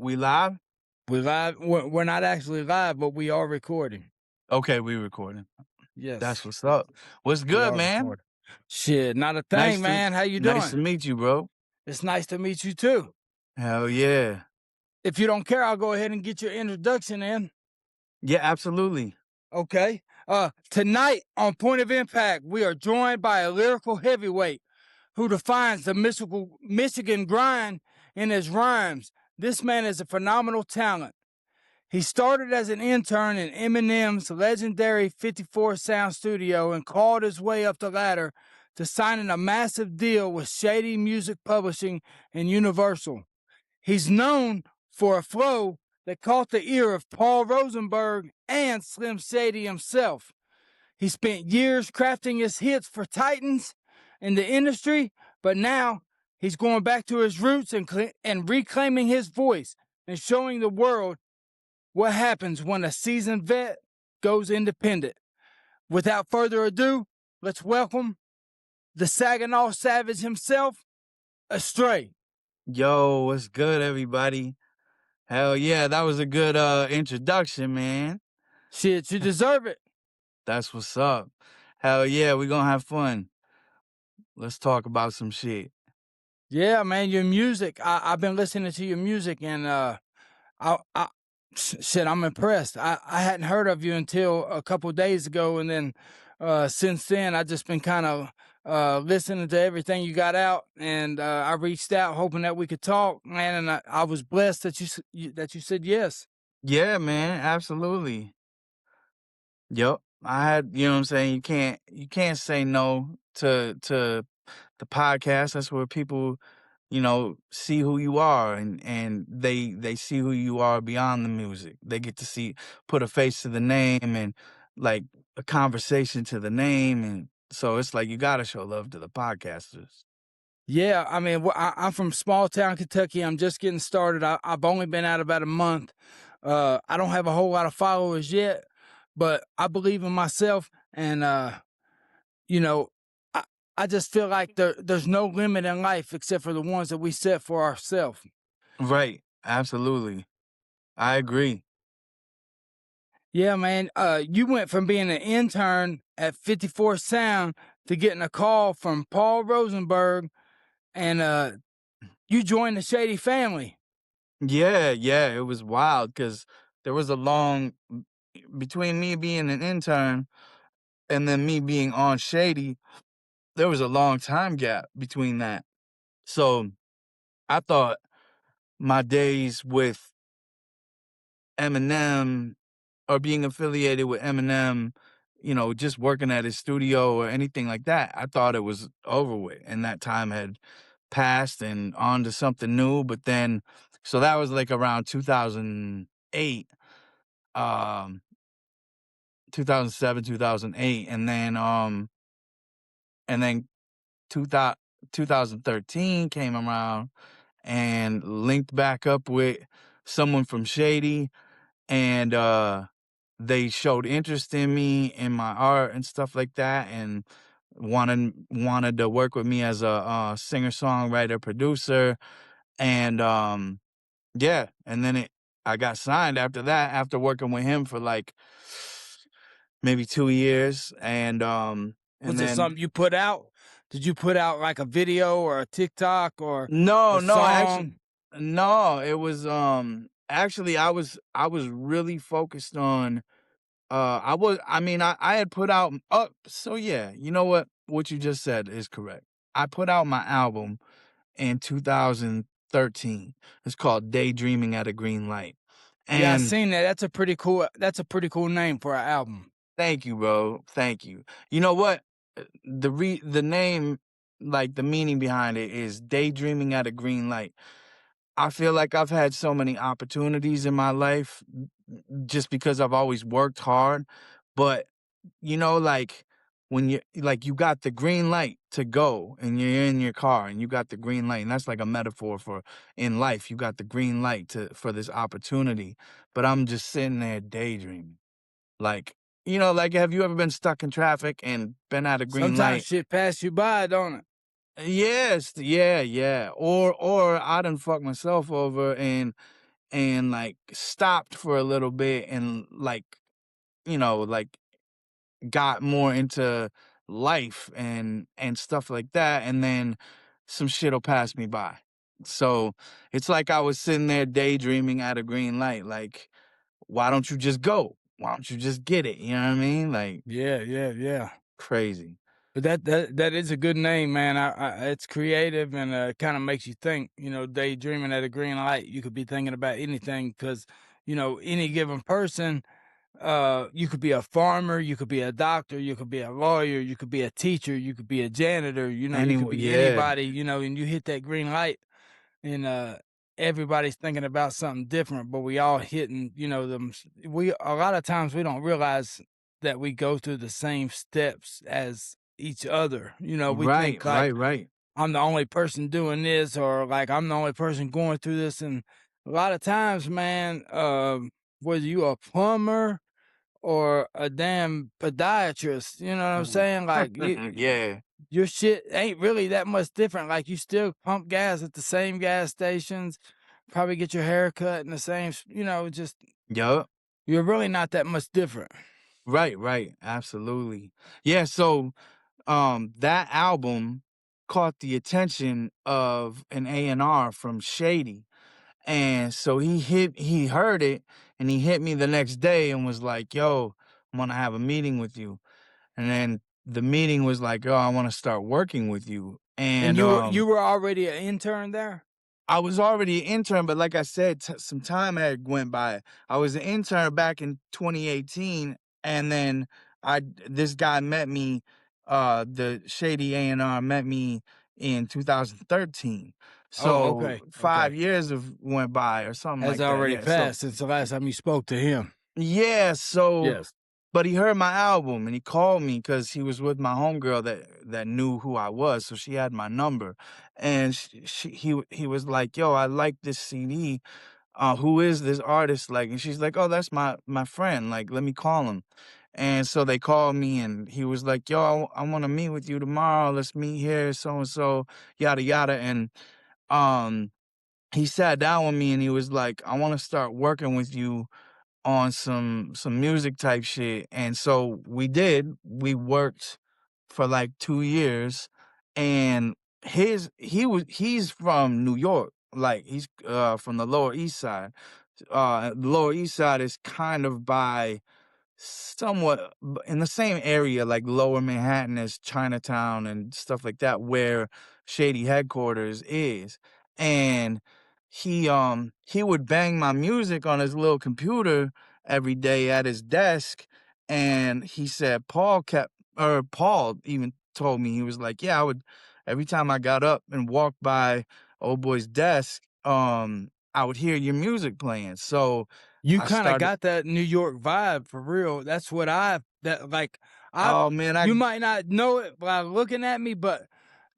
We live? We're live. We're not actually live, but we are recording. Okay, we recording. That's Yes, what's up. What's we good, are man? recording. Shit, not a Nice thing, to man. How you nice doing? to meet you, bro. It's nice to meet you too. Hell yeah. If you don't care, I'll go ahead and get your introduction in. Yeah, absolutely. Okay. Tonight on Point of Impact, we are joined by a lyrical heavyweight who defines the mystical Michigan grind in his rhymes. This man is a phenomenal talent. He started as an intern in Eminem's legendary 54 Sound Studio and clawed his way up the ladder to signing a massive deal with Shady Music Publishing and Universal. He's known for a flow that caught the ear of Paul Rosenberg and Slim Shady himself. He spent years crafting his hits for titans in the industry, but now he's going back to his roots and reclaiming his voice and showing the world what happens when a seasoned vet goes independent. Without further ado, let's welcome the Saginaw Savage himself, Astray. Yo, what's good, everybody? Hell yeah, that was a good introduction, man. Shit, you deserve it. That's what's up. Hell yeah, we gonna have fun. Let's talk about some shit. Yeah, man, your music. I've been listening to your music, and shit, I'm impressed. I hadn't heard of you until a couple of days ago, and then since then, I just been kind of listening to everything you got out, and I reached out hoping that we could talk, man. And I was blessed that you said yes. Yeah, man, absolutely. Yup. I had, you know what I'm saying? You can't say no to the podcast. That's where people, see who you are, and they see who you are beyond the music. They get to put a face to the name, and like a conversation to the name, and so it's like you gotta show love to the podcasters. Yeah, I mean, I'm from small town Kentucky. I'm just getting started. I've only been out about a month. I don't have a whole lot of followers yet, but I believe in myself, and you know, I I just feel like there's no limit in life except for the ones that we set for ourselves. Right. Absolutely. I agree. Yeah, man. You went from being an intern at 54 Sound to getting a call from Paul Rosenberg, and you joined the Shady family. Yeah, yeah, it was wild because there was a long between me being an intern and then me being on Shady, there was a long time gap between that. So I thought my days with Eminem or being affiliated with Eminem, just working at his studio or anything like that, I thought it was over with and that time had passed and on to something new. But then, so that was like around 2008, um, 2007, 2008. And then 2000, 2013 came around and linked back up with someone from Shady, and they showed interest in me in my art and stuff like that, and wanted to work with me as a singer songwriter producer, and yeah, and then I got signed after that after working with him for like maybe 2 years, and Was it then something you put out? Did you put out like a video or a TikTok or no, a no, actually, song? no, it was, actually, I was really focused on, I had put out so yeah, you know what you just said is correct. I put out my album in 2013. It's called Daydreaming at a Green Light, Yeah, I and seen that. That's a pretty cool name for an album. thank you, bro, thank you. You know what? The name, like, the meaning behind it is daydreaming at a green light. I feel like I've had so many opportunities in my life just because I've always worked hard. But, like when you got the green light to go and you're in your car and you got the green light, and that's like a metaphor for in life. You got the green light for this opportunity, but I'm just sitting there daydreaming. Like, like, have you ever been stuck in traffic and been at a green Sometimes light? shit pass you by, don't it? Yes, yeah, yeah. Or I done fucked myself over, and like stopped for a little bit and like, like got more into life and stuff like that, and then some shit'll pass me by. So it's like I was sitting there daydreaming at a green light, like, why don't you just go? Why don't you just get it? You know what I mean? Like Yeah, yeah, yeah. crazy. But that is a good name, man. It's creative and kind of makes you think. You know, daydreaming at a green light. You could be thinking about anything because any given person. You could be a farmer, you could be a doctor, you could be a lawyer, you could be a teacher, you could be a janitor. You could Anyway, be yeah, anybody. And you hit that green light, and everybody's thinking about something different, but we all hitting. We a lot of times we don't realize that we go through the same steps as each other. We right, think like right, right. I'm the only person doing this, or like I'm the only person going through this. And a lot of times, man, whether you a plumber or a damn podiatrist, you know what I'm saying? Like Yeah, your shit ain't really that much different. Like you still pump gas at the same gas stations, probably get your hair cut in the same, just yup. you're really not that much different. Right, right, absolutely. Yeah, so that album caught the attention of an A&R from Shady. And so he heard it and he hit me the next day and was like, "Yo, I want to have a meeting with you." And then the meeting was like, "Oh, I want to start working with you." And And you were already an intern there? I was already an intern, but like I said, some time had went by. I was an intern back in 2018, and then this guy met me, the Shady A&R met me in 2013. Oh, So okay, okay. 5 years have went by or something Has like that. already Yeah. So passed since the last time you spoke to him. yeah. So Yes. but he heard my album and he called me because he was with my homegirl that knew who I was, so she had my number, and he was like, "Yo, I like this CD. Who is this artist?" Like, and she's like, "Oh, that's my friend. Like, let me call him." And so they called me, and he was like, "Yo, I want to meet with you tomorrow. Let's meet here, so and so, yada yada." And um, he sat down with me and he was like, "I want to start working with you on some music type shit." And so we did. We worked for like 2 years, and he's from New York. Like he's from the Lower East Side. The Lower East Side is kind of by somewhat in the same area, like Lower Manhattan as Chinatown and stuff like that, where Shady headquarters is. And he would bang my music on his little computer every day at his desk. And he said Paul even told me, he was like, "Yeah, I would every time I got up and walked by old boy's desk, I would hear your music playing." So You I kinda started. got that New York vibe for real. That's what I Oh man, I you might not know it by looking at me, but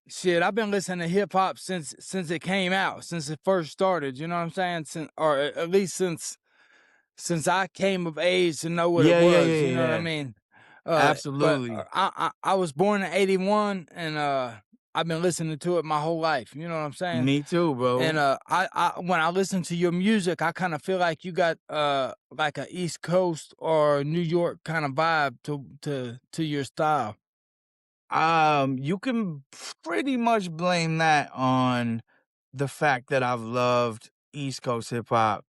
shit, I've been listening to hip hop since it came out, since it first started, you know what I'm saying? Since or at least since I came of age to know what it yeah, yeah, was, yeah, you know what I yeah. mean? But Absolutely. I was born in '81, and I've been listening to it my whole life, you know what I'm saying? Me too, And bro. I when I listen to your music, I kind of feel like you got like a East Coast or New York kind of vibe to your style. You can pretty much blame that on the fact that I've loved East Coast hip hop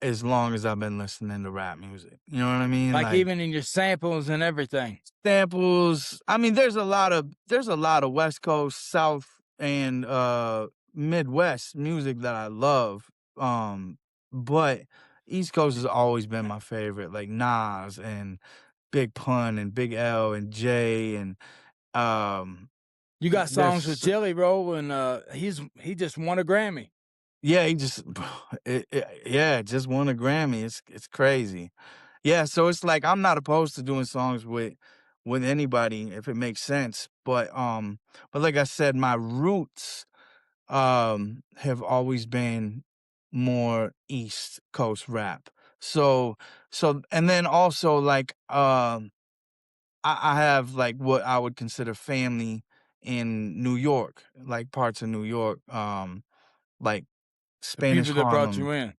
as long as I've been listening to rap music. You know what I mean? Like Like even in your samples and everything. samples. I mean, there's a lot of West Coast, South, and Midwest music that I love. But East Coast has always been my favorite, like Nas and Big Pun and Big L and Jay and um You got songs with there's Jelly Roll, and he just won a Grammy. yeah, he just yeah, just won a Grammy. It's crazy. Yeah, so it's like I'm not opposed to doing songs with anybody if it makes sense. But like I said, my roots have always been more East Coast rap. So and then also like I have like what I would consider family in New York, like parts of New York, like The Spanish people that brought Harlem. you in.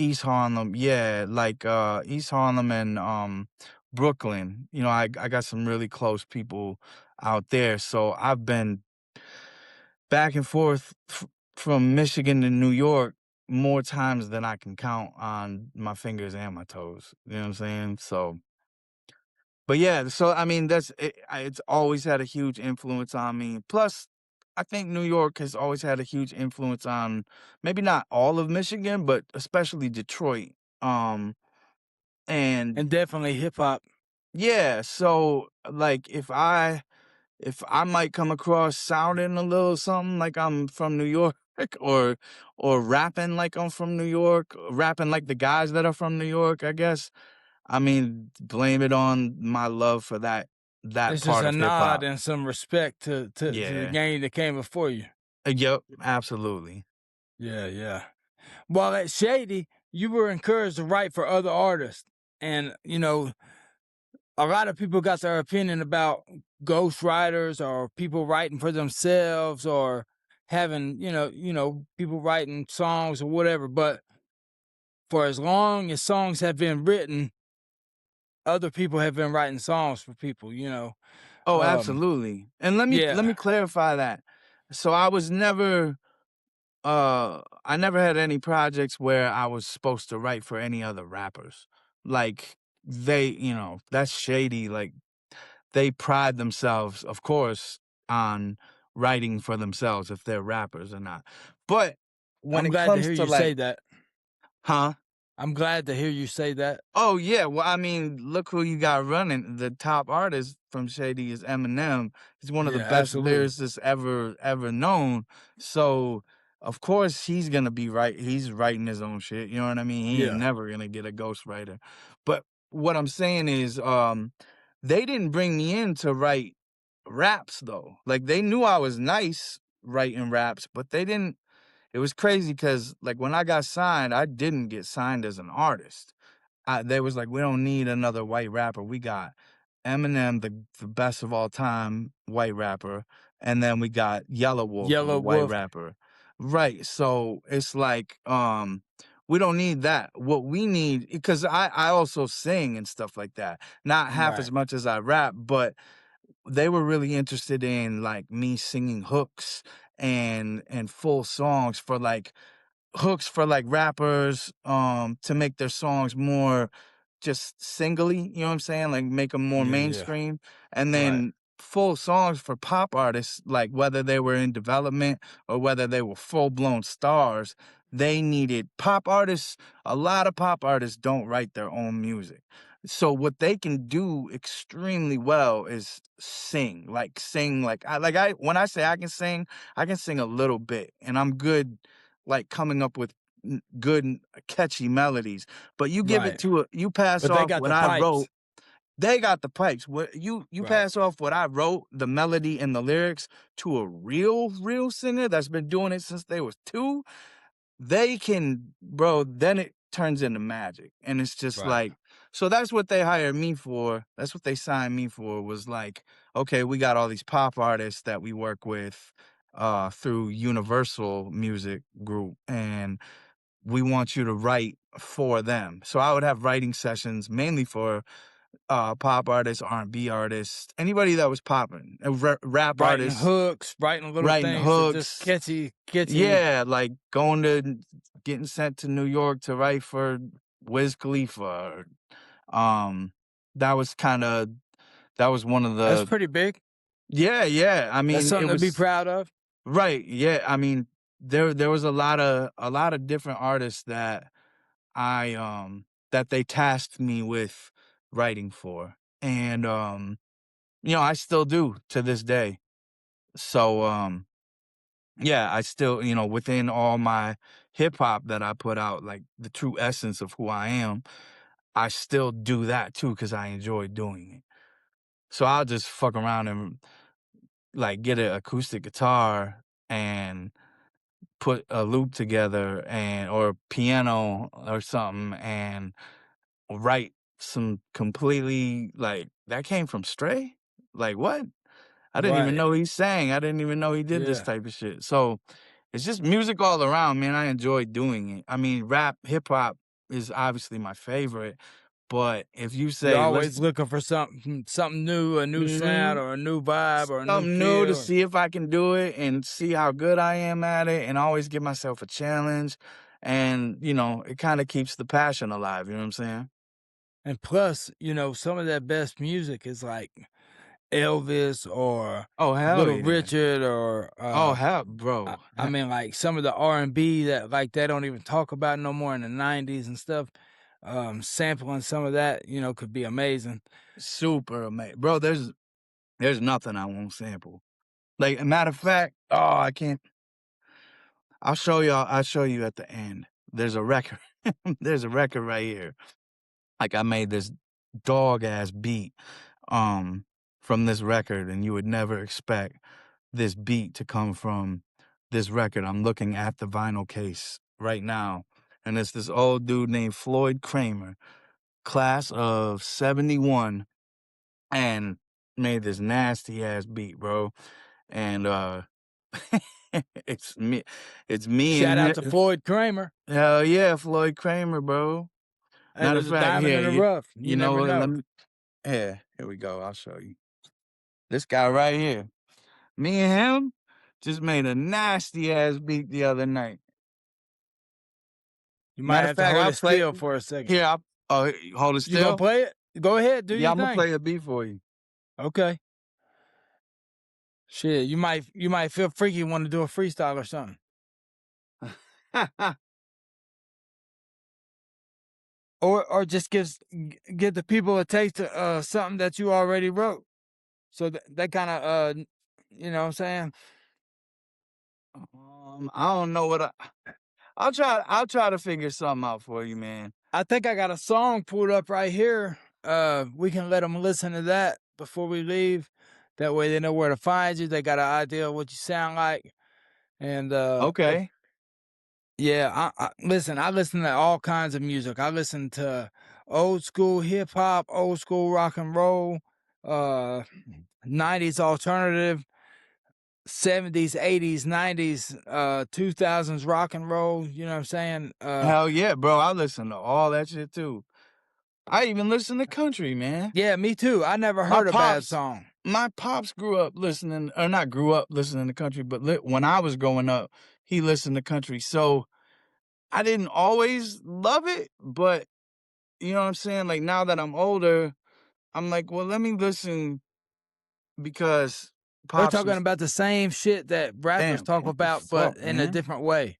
East Harlem, yeah, like, East Harlem and, Brooklyn. You know, I got some really close people out there, so I've been back and forth from Michigan to New York more times than I can count on my fingers and my toes, you know what I'm saying? So but yeah, so I mean, it's always had a huge influence on me. Plus, I think New York has always had a huge influence on maybe not all of Michigan, but especially Detroit. Um, and And definitely hip hop. yeah, so like if I might come across sounding a little something like I'm from New York or or rapping like I'm from New York, rapping like the guys that are from New York, I guess. I mean, blame it on my love for that It's just part a of hip nod hop. and some respect to the Yeah. game that came before you. Yep, absolutely. Yeah, yeah. While at Shady, you were encouraged to write for other artists. And, a lot of people got their opinion about ghostwriters or people writing for themselves or having, people writing songs or whatever. But for as long as songs have been written, other people have been writing songs for people. Oh, Um, absolutely. And let me yeah, clarify that. So I was never I never had any projects where I was supposed to write for any other rappers. Like that's shady. Like they pride themselves, of course, on writing for themselves if they're rappers or not. But when I'm it glad to comes hear to you like, say that. huh? I'm glad to hear you say that. Oh yeah, well, I mean, look who you got running. The top artist from Shady is Eminem. He's one of the Yeah, best absolutely. lyricists ever known. So of course he's gonna be right. He's writing his own shit. You know what I mean? He ain't Yeah. never gonna get a ghostwriter. But what I'm saying is, they didn't bring me in to write raps though. Like they knew I was nice writing raps, but they didn't. It was crazy because like when I got signed, I didn't get signed as an artist. They was like, "We don't need another white rapper. We got Eminem, the best of all time white rapper, and then we got Yellow Wolf, the Yellow white Wolf. rapper." Right. So it's like, we don't need that. What we need, because I also sing and stuff like that. Not half as Right. much as I rap, but they were really interested in like me singing hooks and full songs for like hooks for like rappers to make their songs more just singly, you know what I'm saying? Like make them more Yeah, yeah. mainstream. And Right. then full songs for pop artists, like whether they were in development or whether they were full blown stars, they needed pop artists. A lot of pop artists don't write their own music. So what they can do extremely well is sing like I when I say I can sing a little bit and I'm good like coming up with good catchy melodies. But you give it Right. to a you pass But they off got what the I wrote, pipes. they got the pipes. What you Right. pass off what I wrote, the melody and the lyrics to a real singer that's been doing it since they was 2, they can bro, then it turns into magic. And it's just Right. like so that's what they hired me for. That's what they signed me for was like, okay, we got all these pop artists that we work with through Universal Music Group and we want you to write for them. So I would have writing sessions mainly for pop artists, R&B artists, anybody that was popping, rap Writing artists, hooks, writing little writing things that just hooks. catchy. Yeah, like getting sent to New York to write for Wiz Khalifa. Um, that was kind of that was one of That's the pretty big. yeah, yeah. I That's mean, it something to be was proud of. right. Yeah, I mean, there was a lot of different artists that they tasked me with writing for. And I still do to this day. So yeah, I still, within all my hip hop that I put out, like the true essence of who I am, I still do that too cuz I enjoy doing it. So I'll just fuck around and like get an acoustic guitar and put a loop together and or piano or something and write some completely like, "That came from Stray? Like, what? I didn't even Right. know he sang. I didn't even know he did this Yeah. type of shit." So, it's just music all around, man. I enjoy doing it. I mean, rap, hip hop, is obviously my favorite. But if you You're say always listen, looking for something new, a new sound, mhm, or a new vibe, or a new something new to feel. see if I can do it and see how good I am at it, and always give myself a challenge. And it kind of keeps the passion alive. You know what I'm saying? And plus, some of that best music is like Elvis or Oh hell Little yeah! Richard or Oh hell, I, bro. I mean like some of the R&B that like they don't even talk about no more in the 90s and stuff. Sampling some of that, could be amazing. Super amazing, bro. There's nothing I won't sample. Like, a matter of fact, oh, I can't. I'll show y'all. I'll show you at the end. There's a record. There's a record right here. Like, I made this dog ass beat um from this record, and you would never expect this beat to come from this record. I'm looking at the vinyl case right now, and it's this old dude named Floyd Kramer, class of '71, and made this nasty ass beat, bro. And it's me, it's me Shout and out to Floyd Kramer. hell yeah, Floyd Kramer, bro. Hey, Matter of there's a fact, diamond here, in the you rough. you You know never what? Let know. me here we go. I'll show you. This guy right here. Me and him just made a nasty ass beat the other night. You might Matter of have to fact, hold I'll it play still for a second. here. Oh, hold it You gonna still. play it? Go ahead, do Yeah, your I'm gonna thing. play a beat for you. Okay. Shit, you might feel freaky want to do a freestyle or something. Or just give the people a taste of something that you already wrote. So that kind of you know what I'm saying? I don't know what I'll try to figure something out for you, man. I think I got a song pulled up right here. We can let them listen to that before we leave. That way they know where to find you. They got an idea of what you sound like. And if Okay. yeah, listen. I listen to all kinds of music. I listen to old school hip hop, old school rock and roll, uh, 90s alternative, 70s, 80s, 90s, 2000s rock and roll. You know what I'm saying? Hell yeah, bro. I listen to all that shit too. I even listen to country, man. Yeah, me too. I never My heard a bad pops, song. my pops grew up listening, or not grew up listening to country, but when I was growing up, he listened to country. So I didn't always love it, but you know what I'm saying? Like, now that I'm older, I'm like, well, let me listen because We're pops talking was, about the same shit that rappers damn, talk what the about, but fuck, in a man? different way.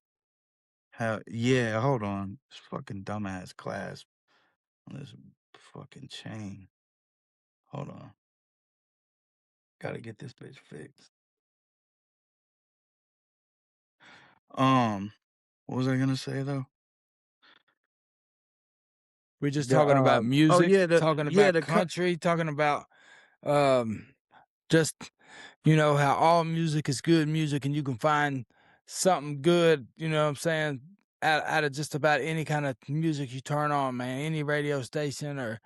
Hell yeah, hold on. This fucking dumbass clasp on this fucking chain. Hold on. Gotta get this bitch fixed. Um, what was I gonna say though? We're just The talking about oh music, yeah, talking about country, talking about um just how all music is good music and you can find something good, you know what I'm saying, out of just about any kind of music you turn on, man. Any radio station or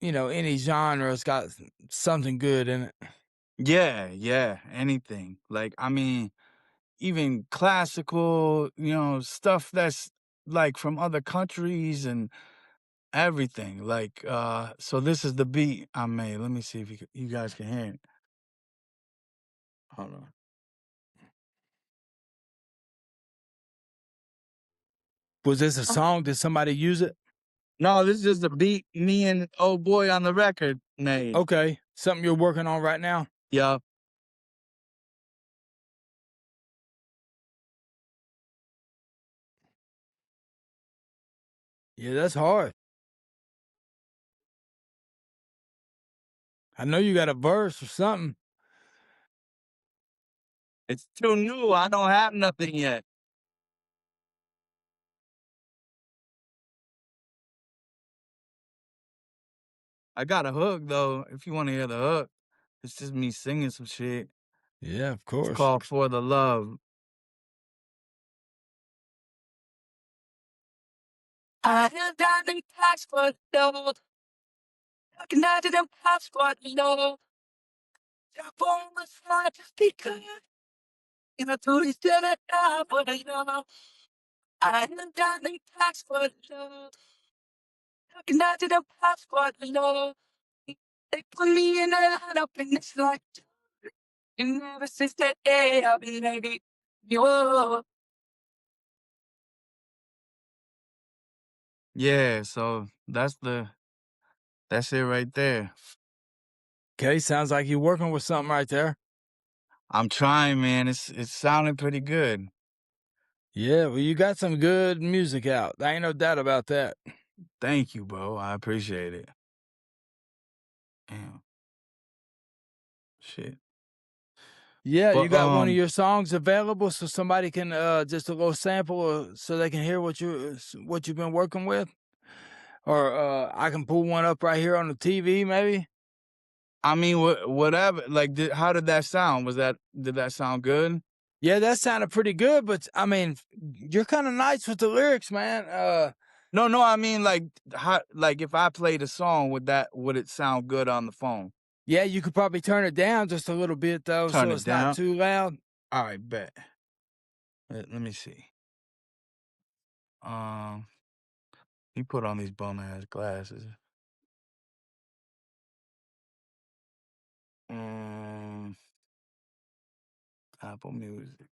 any genre has got something good in it. yeah, yeah, anything. Like, I mean, even classical, stuff that's like from other countries and everything. Like, so this is the beat I made. Let me see if you guys can hear it. Hold on. Was this a song? Did somebody use it? No, this is just a beat me and old boy on the record made. Okay, something you're working on right now? Yeah. Yeah, that's hard. I know you got a verse or something. It's too new. I don't have nothing yet. I got a hook though, if you want to hear the hook. It's just me singing some shit. Yeah, of It's course. called For the Love. I have done the passport love. Looking at them passport love. Your phone was hard to speak. You know, to each other, for the love. I am down the passport love. Looking out to the passport love. They put me in a line up in this life. And ever since that day, I've been like, yo. Yeah, so that's it right there. Okay, sounds like you're working with something right there. I'm trying, man. It's sounding pretty good. Yeah, well, you got some good music out. There ain't no doubt about that. Thank you, bro. I appreciate it. Damn, shit. Yeah, you But got one of your songs available so somebody can just a little sample so they can hear what you've been working with? Or I can pull one up right here on the TV maybe? I mean, whatever. Like, how did that sound? Did that sound good? Yeah, that sounded pretty good, but I mean, you're kind of nice with the lyrics, man. No, no. I mean, like, how? Like, if I played a song, would it sound good on the phone? Yeah, you could probably turn it down just a little bit though, Turn so it it's not down. too loud. All right, bet. Let me see. Um, he put on these bum ass glasses. Um, Apple Music.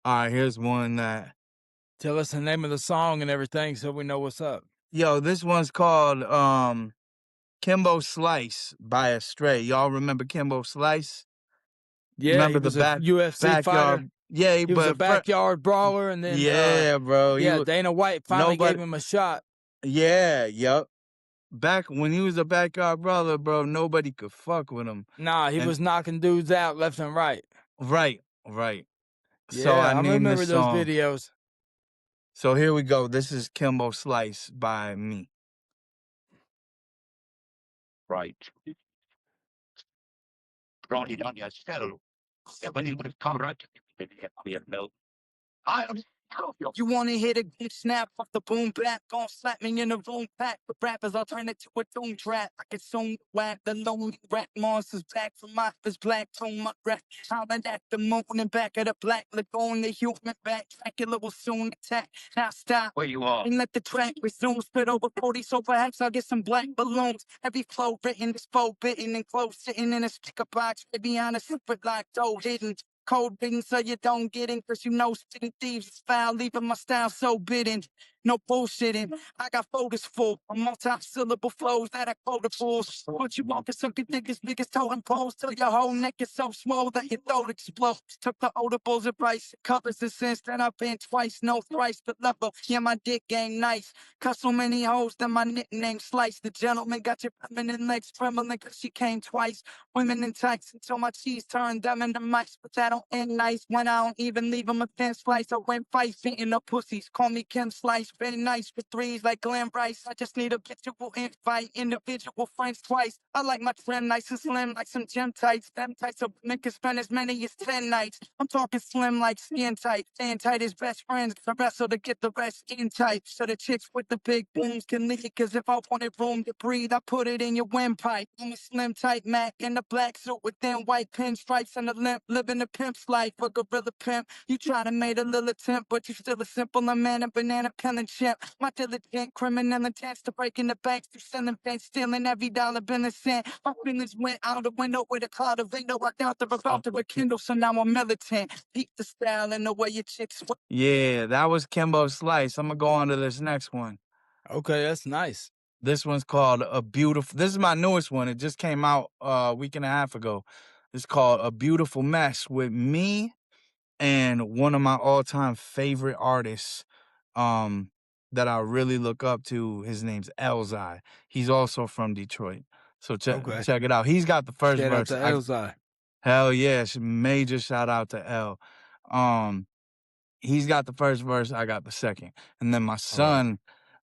All right, here's one that. Tell us the name of the song and everything so we know what's up. Yo, this one's called Kimbo Slice by Astray. Y'all remember Kimbo Slice? Yeah, he Remember the was a UFC fighter. backyard? Yeah, He was a but backyard brawler, and then yeah, bro. yeah, Dana White finally Nobody. gave him a shot. Yeah, yup. Back when he was a backyard brother, bro, nobody could fuck with him. Nah, he And was knocking dudes out left and right. right, right. So I Yeah, I named this remember those song. videos. So here we go. This is Kimbo Slice by me. Right. Brought it on yourself. When you would come right to me, I don't know. You wanna hit a good snap off the boom back, gon' slap me in the room pack. The rappers, I'll turn it to a doom trap. I can soon whack the lonely rap monsters back from my this black tone, my rap. Howling at the moon and back of the black lagoon, the human back. Dracula will soon attack. Now stop. Where you are? And let the track resume, spit over 40, so perhaps I'll get some black balloons. Every flow written is full bitten and close, sitting in a sticker box. To be honest, but like dough hidden. Cold bitten so you don't get in, cause you know spitting thieves is foul, leaving my style so bitten. No bullshitting, I got photos full of multi-syllable flows that I quote the fools. But you walk a sucker niggas, biggest totem poles till your whole neck is so swole that your throat explodes. Took the audibles advice, covers the sense that I've been twice, no thrice, but level. Yeah, my dick game nice. Cut so many hoes that my nickname Slice. The gentleman got your feminine legs trembling cause she came twice. Women in tights until my cheese turned them into mice, but that don't end nice when I don't even leave them a thin slice. I went fights, beating up pussies. Call me Kim Slice, very nice with threes like Glenn Rice. I just need a visual invite, individual friends twice. I like my trim nice and slim like some gym tights. Them tights so men can spend as many as 10 nights. I'm talking slim like skin tight. Staying tight as best friends. I wrestle to get the rest in tight. So the chicks with the big booms can leave. Cause if I wanted room to breathe, I put it in your windpipe. I'm a slim tight Mac in a black suit with them white pinstripes and a limp. Living a pimp's life, a gorilla pimp. You try to make a little attempt, but you still a simple man, a banana peeling chimp. My diligent criminal intents to break in the banks, to selling things, stealing every dollar been a cent. My feelings went out the window with a cloud of window. I doubt they're about to rekindle, so now I'm militant. Peep the style and the way your chicks. Yeah, that was Kimbo Slice. I'm gonna go on to this next one. Okay, that's nice. This one's called A Beautiful. This is my newest one. It just came out a week and a half ago. It's called A Beautiful Mess with me and one of my all-time favorite artists that I really look up to. His name's Elzai. He's also from Detroit. So Okay. check it out. He's got the first Shout out verse. to Elzai. Hell yeah, major shout out to L. Um he's got the first verse, I got the second. And then my All right. son,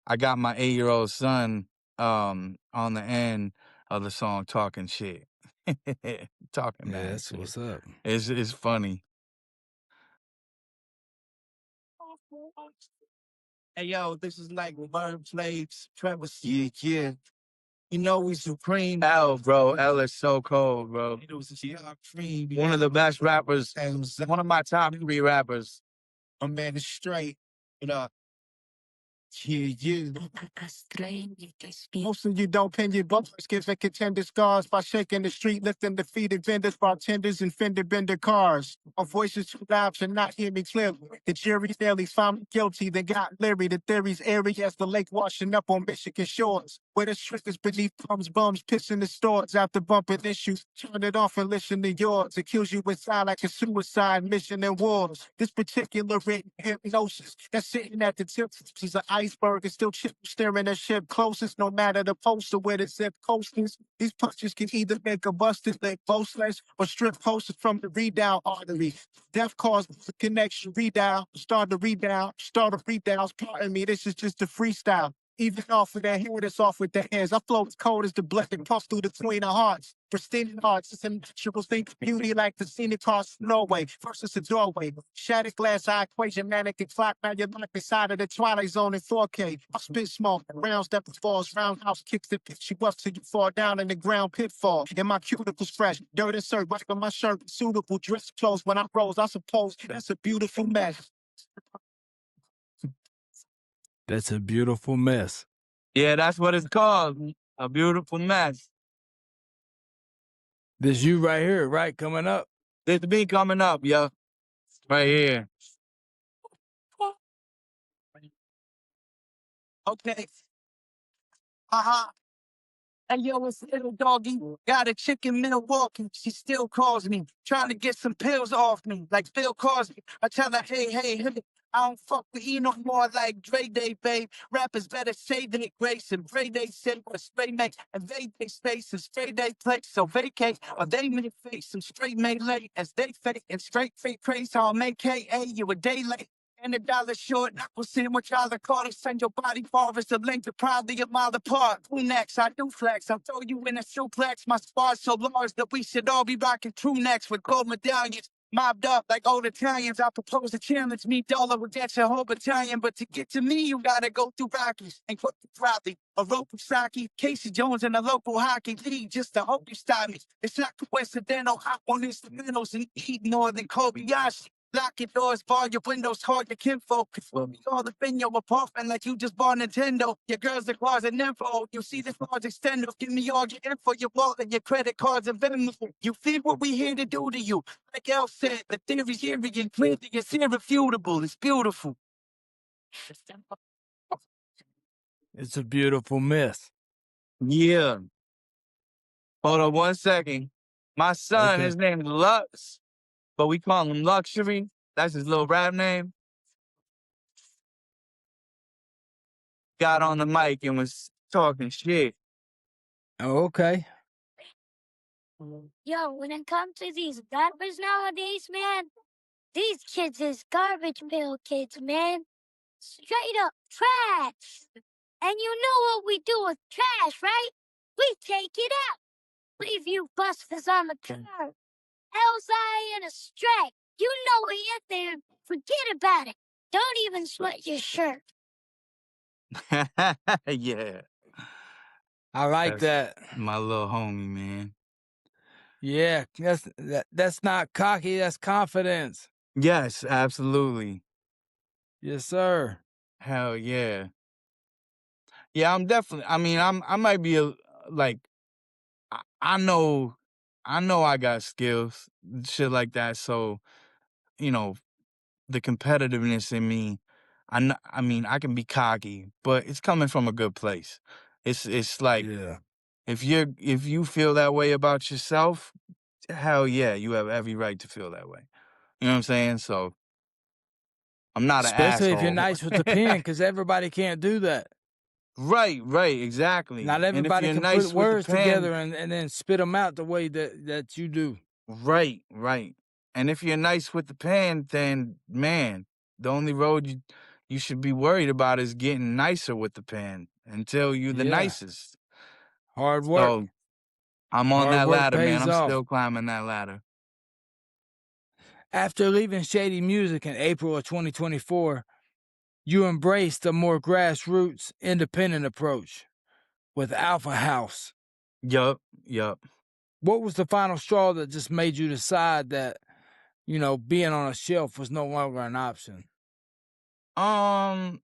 I got my 8-year-old son on the end of the song talking shit. Talking Yeah, mad that's shit. what's up. It's funny. Hey, yo, this is like Bird Plates, Travis. Yeah, yeah. You know we supreme. L, bro. L is so cold, bro. One of the best rappers. One of my top 3 rappers. My man is straight. You know. Yeah, yeah. Most of you don't pin your bumpers, giving contender scars by shaking the street, lifting defeated vendors, bartenders, and fender bender cars. My voice is too loud to not hear me clearly. The jury's nearly found me guilty, then got leery. The theory's airy as the lake washing up on Michigan shores. Where the strippers beneath pumps, bums, pissing the stores after bumping issues. Turn it off and listen to yours. Accuse you inside like a suicide mission in wars. This particular written hypnosis that's sitting at the tip. She's an iceberg and still staring at ship closest, no matter the poster where the zip coasters. These punches can either make a busted leg boastless or strip posters from the redown artery. Death cause the connection, redial, start the rebound, start of redials. Pardon me, this is just a freestyle. Even off of that hand, it's off with the hands. I flow as cold as the blood that pulse through the tween of hearts. Pristine hearts, it's a natural thing. Beauty like the scenic cross Norway versus a doorway. Shattered glass eye equation, mannequin clock. Now you're like beside of the twilight zone in 4K. I spit smoke, rounds that falls, roundhouse kicks that pitch you up till you fall down in the ground pitfall. And my cuticles fresh, dirt insert, wiping my shirt, suitable dress clothes. When I rose, I suppose that's a beautiful mess. That's a beautiful mess. Yeah, that's what it's called. A beautiful mess. This you right here, right? Coming up. This me coming up, yo. Right here. Okay. Hey, yo, it's little doggy. Got a chick in Milwaukee. She still calls me, trying to get some pills off me, like Phil Cosby. I tell her, hey, hey, hey. I don't fuck with you no more like Dre Day, babe. Rappers better say they grace and Dre Day said what spray make and vacate space and straight day place. So vacate or they may face some straight melee as they fake and straight fake praise. So I'm AKA you a day late. And $1 short, knuckle sandwich, all the call to send your body far as the length of probably a mile apart. Who next? I do flex. I'll throw you in a suplex. My squad's so large that we should all be rocking true necks with gold medallions. Mobbed up like old Italians. I propose to challenge me, dollar against a whole battalion. But to get to me, you gotta go through Rockies and quick to Bradley. A rope of Saki, Casey Jones in the local hockey league just to hope you stop me. It's not coincidental. Hop on instrumentals and eat Northern Kobayashi. Lock your doors, bar your windows, hard your kinfolk. We all the in your apartment like you just bought Nintendo. Your girl's the closet info. You see this large extender. Give me all your info, your wallet, your credit cards, and Venmo. You feel what we here to do to you. Like El said, the theory's here and clearly it's irrefutable. It's beautiful. It's a beautiful mess. Yeah. Hold on 1 second. My son, Okay. his name is Lux, but we call him Luxury. That's his little rap name. Got on the mic and was talking shit. Oh, okay. Yo, when it comes to these rappers nowadays, man, these kids is garbage pail kids, man. Straight up trash. And you know what we do with trash, right? We take it out. Leave you busters on the curb. Elzai and Astray. You know we in there. Forget about it. Don't even sweat your shirt. Yeah. I like that. My little homie, man. Yeah, that's not cocky, that's confidence. Yes, absolutely. Yes, sir. Hell yeah. Yeah, I'm definitely, I might be like, I know I got skills, shit like that. So, you know, the competitiveness in me, I can be cocky, but it's coming from a good place. It's like, Yeah. if you feel that way about yourself, hell yeah, you have every right to feel that way. You know what I'm saying? So I'm not an Especially if you're asshole. nice with the pen, because everybody can't do that. Right, exactly. Not And if everybody you're can nice put with the words pen, together and then spit them out the way that you do. right. And if you're nice with the pen, then man, the only road you should be worried about is getting nicer with the pen until you're the Yeah. nicest. Hard work. So I'm on Hard that work ladder, man. pays I'm off. still climbing that ladder. After leaving Shady Music in April of 2024, You embraced a more grassroots, independent approach with Alpha House. Yup, yup. What was the final straw that just made you decide that, being on a shelf was no longer an option? Um,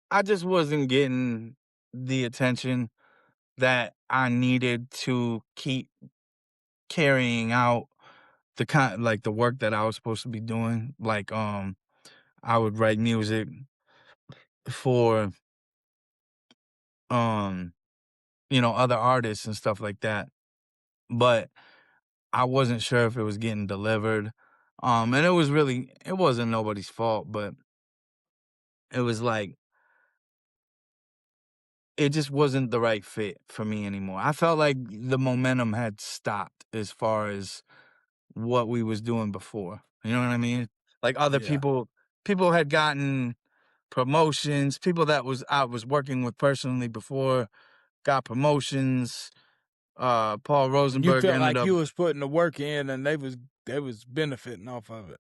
I just wasn't getting the attention that I needed to keep carrying out the work that I was supposed to be doing. Like, I would write music for, um, other artists and stuff like that. But I wasn't sure if it was getting delivered. And it wasn't nobody's fault, but it was like, it just wasn't the right fit for me anymore. I felt like the momentum had stopped as far as what we was doing before. You know what I mean? Like other Yeah. people had gotten promotions, people that I was working with personally before got promotions. Paul You Rosenberg felt ended like up you was putting the work in and they was benefiting off of it.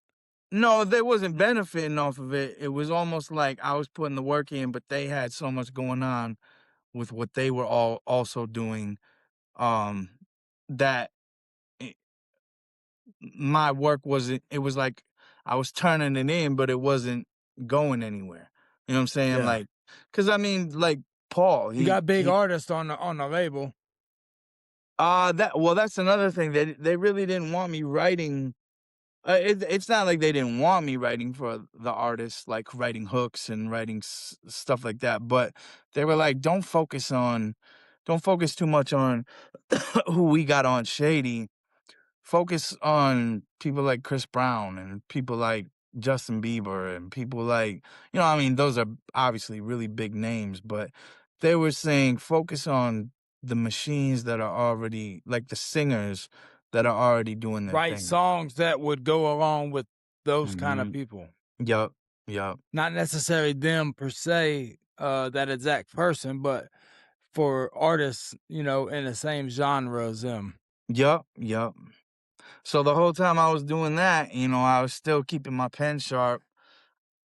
No, they wasn't benefiting off of it. It was almost like I was putting the work in, but they had so much going on with what they were all also doing, um, that it, my work wasn't. It was like I was turning it in, but it wasn't going anywhere. You know what I'm saying? Yeah. Like, cause I mean, like Paul, You got big he artists on the label. that's another thing that they really didn't want me writing. It's not like they didn't want me writing for the artists, like writing hooks and writing stuff like that. But they were like, don't focus too much on who we got on Shady. Focus on people like Chris Brown and people like Justin Bieber and people like, I mean, those are obviously really big names, but they were saying focus on the machines that are already, like the singers that are already doing their Write thing. songs that would go along with those kind of Hmm. people. Yup, yup, Not necessarily them per se, that exact person, but for artists, in the same genre as them. yup, yup. So the whole time I was doing that, I was still keeping my pen sharp,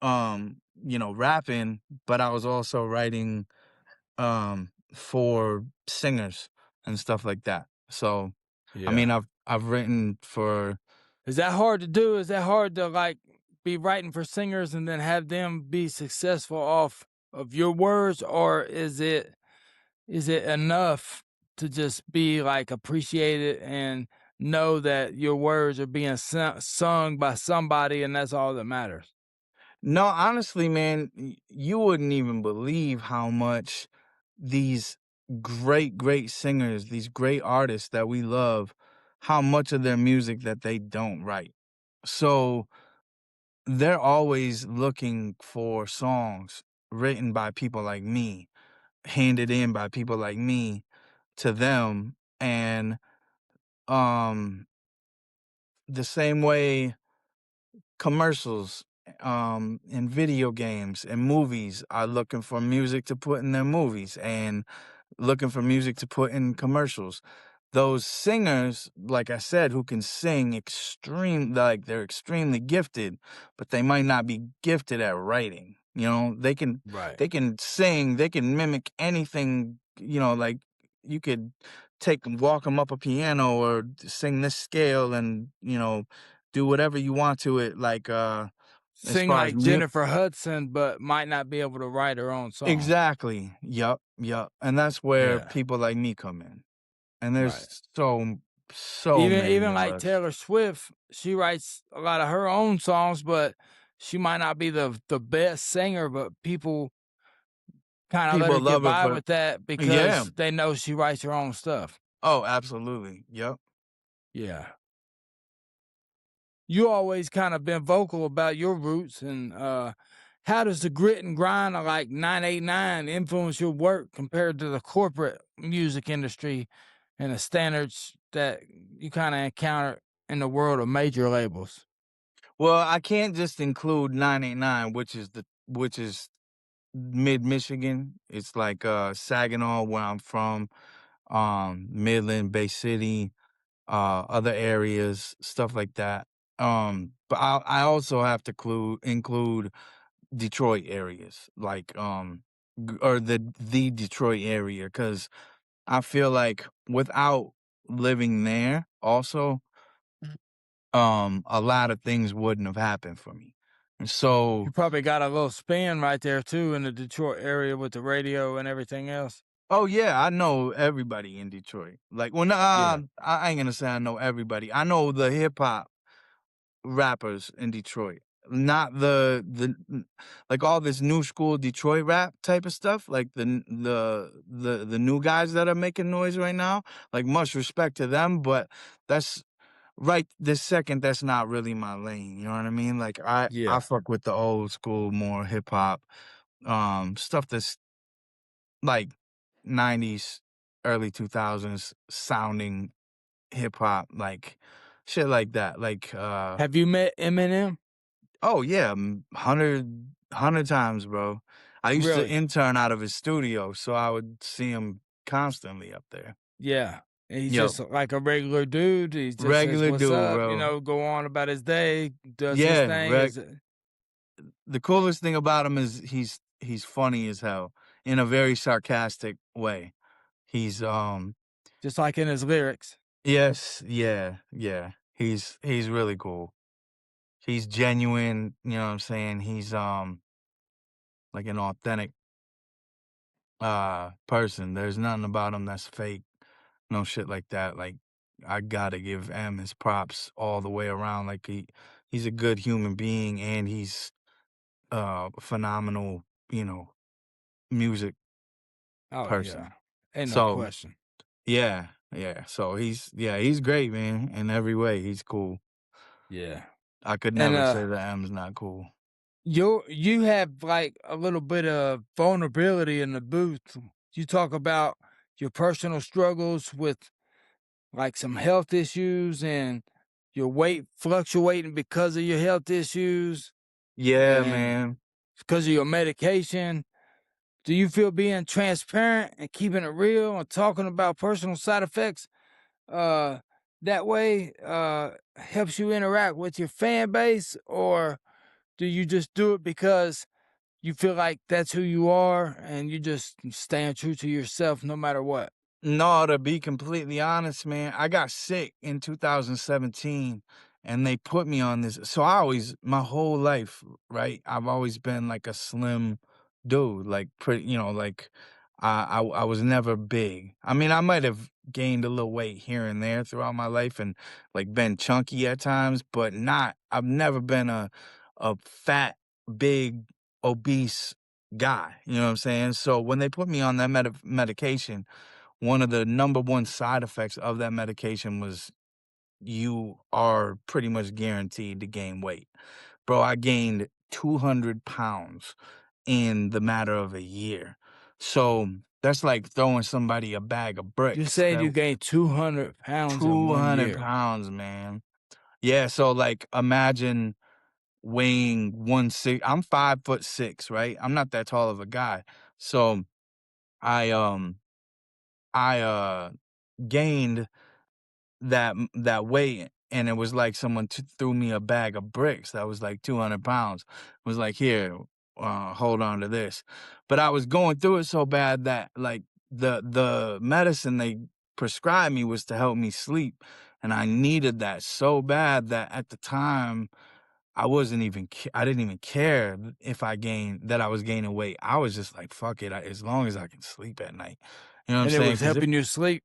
rapping, but I was also writing for singers and stuff like that. So I Yeah. mean I've written for Is that hard to do? Is that hard to like be writing for singers and then have them be successful off of your words, or is it enough to just be like appreciated and know that your words are being sung by somebody and that's all that matters? No, honestly, man, you wouldn't even believe how much these great singers, these great artists that we love, how much of their music that they don't write. So they're always looking for songs written by people like me, handed in by people like me to them. And um the same way commercials and video games and movies are looking for music to put in their movies and looking for music to put in commercials. Those singers, like I said, who can sing like they're extremely gifted, but they might not be gifted at writing. Right. They can sing, they can mimic anything, like you could walk them up a piano or sing this scale and, do whatever you want to it, like as Sing far as like Jennifer Hudson, but might not be able to write her own song. exactly. Yup, yup. And that's where Yeah. people like me come in. And Right. there's so many Even of like us. Taylor Swift, she writes a lot of her own songs, but she might not be the best singer, but people kind of let People her get love her by for with that yeah. because they know she writes her own stuff. Oh, absolutely. Yup. Yeah. You always kind of been vocal about your roots and how does the grit and grind of like 989 influence your work compared to the corporate music industry and the standards that you kind of encounter in the world of major labels? Well, I can't just include 989, which is mid Michigan. It's like Saginaw where I'm from, Midland, Bay City, other areas, stuff like that. But I also have to include Detroit areas, like or the Detroit area, because I feel like without living there, also, a lot of things wouldn't have happened for me. And You so, probably got a little spin right there too in the Detroit area with the radio and everything else. oh yeah, I know everybody in Detroit. Like, well, Yeah. I ain't gonna say I know everybody. I know the hip hop rappers in Detroit, not like all this new school Detroit rap type of stuff, like the new guys that are making noise right now. Like, much respect to them, but that's right this second. That's not really my lane. You know what I mean? Like, I Yeah. fuck with the old school, more hip hop, stuff that's like 90s, early 2000s sounding hip hop, like shit like that. Like, Have you met Eminem? oh yeah, 100 times, bro. I used to Really? intern out of his studio, so I would see him constantly up there. Yeah. And he's Yo, just like a regular dude. He just says, regular "What's dude, up?" bro. Go on about his day, does his Yeah, thing. Is the coolest thing about him is he's funny as hell in a very sarcastic way. He's just like in his lyrics. yes, yeah, yeah. He's really cool. He's genuine, you know what I'm saying? He's like an authentic person. There's nothing about him that's fake. No shit like that. Like, I gotta give M his props all the way around. Like, he's a good human being, and he's phenomenal, you know, music Oh person. yeah, ain't no So question. yeah, yeah. So he's great, man, in every way. He's cool. Yeah, I could and never say that M's not cool. you have like a little bit of vulnerability in the booth. You talk about your personal struggles with like some health issues and your weight fluctuating because of your health issues Yeah, and man. because of your medication. Do you feel being transparent and keeping it real and talking about personal side effects uh that way helps you interact with your fan base, or do you just do it because you feel like that's who you are and you just staying true to yourself no matter what? No, to be completely honest, man, I got sick in 2017 and they put me on this. So my whole life, right? I've always been like a slim dude, like pretty, like I was never big. I mean, I might have gained a little weight here and there throughout my life and like been chunky at times, but I've never been a fat, big, obese guy. You know what I'm saying? So when they put me on that medication, one of the number one side effects of that medication was you are pretty much guaranteed to gain weight. Bro, I gained 200 pounds in the matter of a year. So that's like throwing somebody a bag of You bricks. said That you gained 200 pounds in 200 1 year. pounds, man. Yeah, so like imagine weighing 160. I'm 5'6", right? I'm not that tall of a guy. So I I gained that weight, and it was like someone threw me a bag of bricks that was like 200 pounds. It was like, here, hold on to this. But I was going through it so bad that like the medicine they prescribed me was to help me sleep, and I needed that so bad that at the time I didn't even care if I was gaining weight. I was just like, fuck it, as long as I can sleep at night. You know what I'm And it saying? was Because helping you sleep.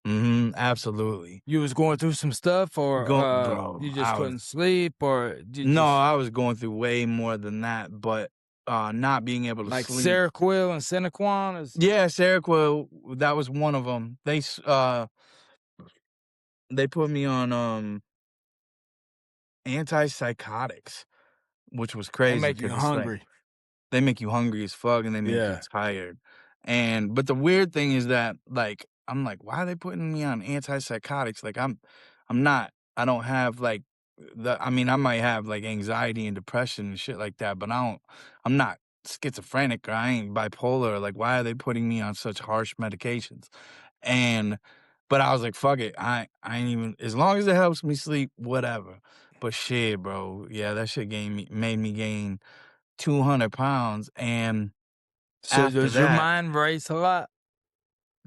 absolutely. You was going through some stuff, or Bro, you just couldn't sleep, or you no, just I was going through way more than that, but, not being able to like sleep. Seroquel and Cinequan is Yeah, Seroquel, that was one of them. They put me on, antipsychotics, which was they crazy make you because it's like hungry. they make you hungry as fuck and they make you Yeah. tired. But the weird thing is that, like, I'm like, why are they putting me on antipsychotics? Like, I'm not, I don't have like I mean, I might have like anxiety and depression and shit like that, but I'm not schizophrenic or I ain't bipolar. Like, why are they putting me on such harsh medications? And, but I was like, fuck it. I ain't even, as long as it helps me sleep, whatever. But shit, bro. Yeah, that shit made me gain 200 pounds. And So after does your that, mind race a lot?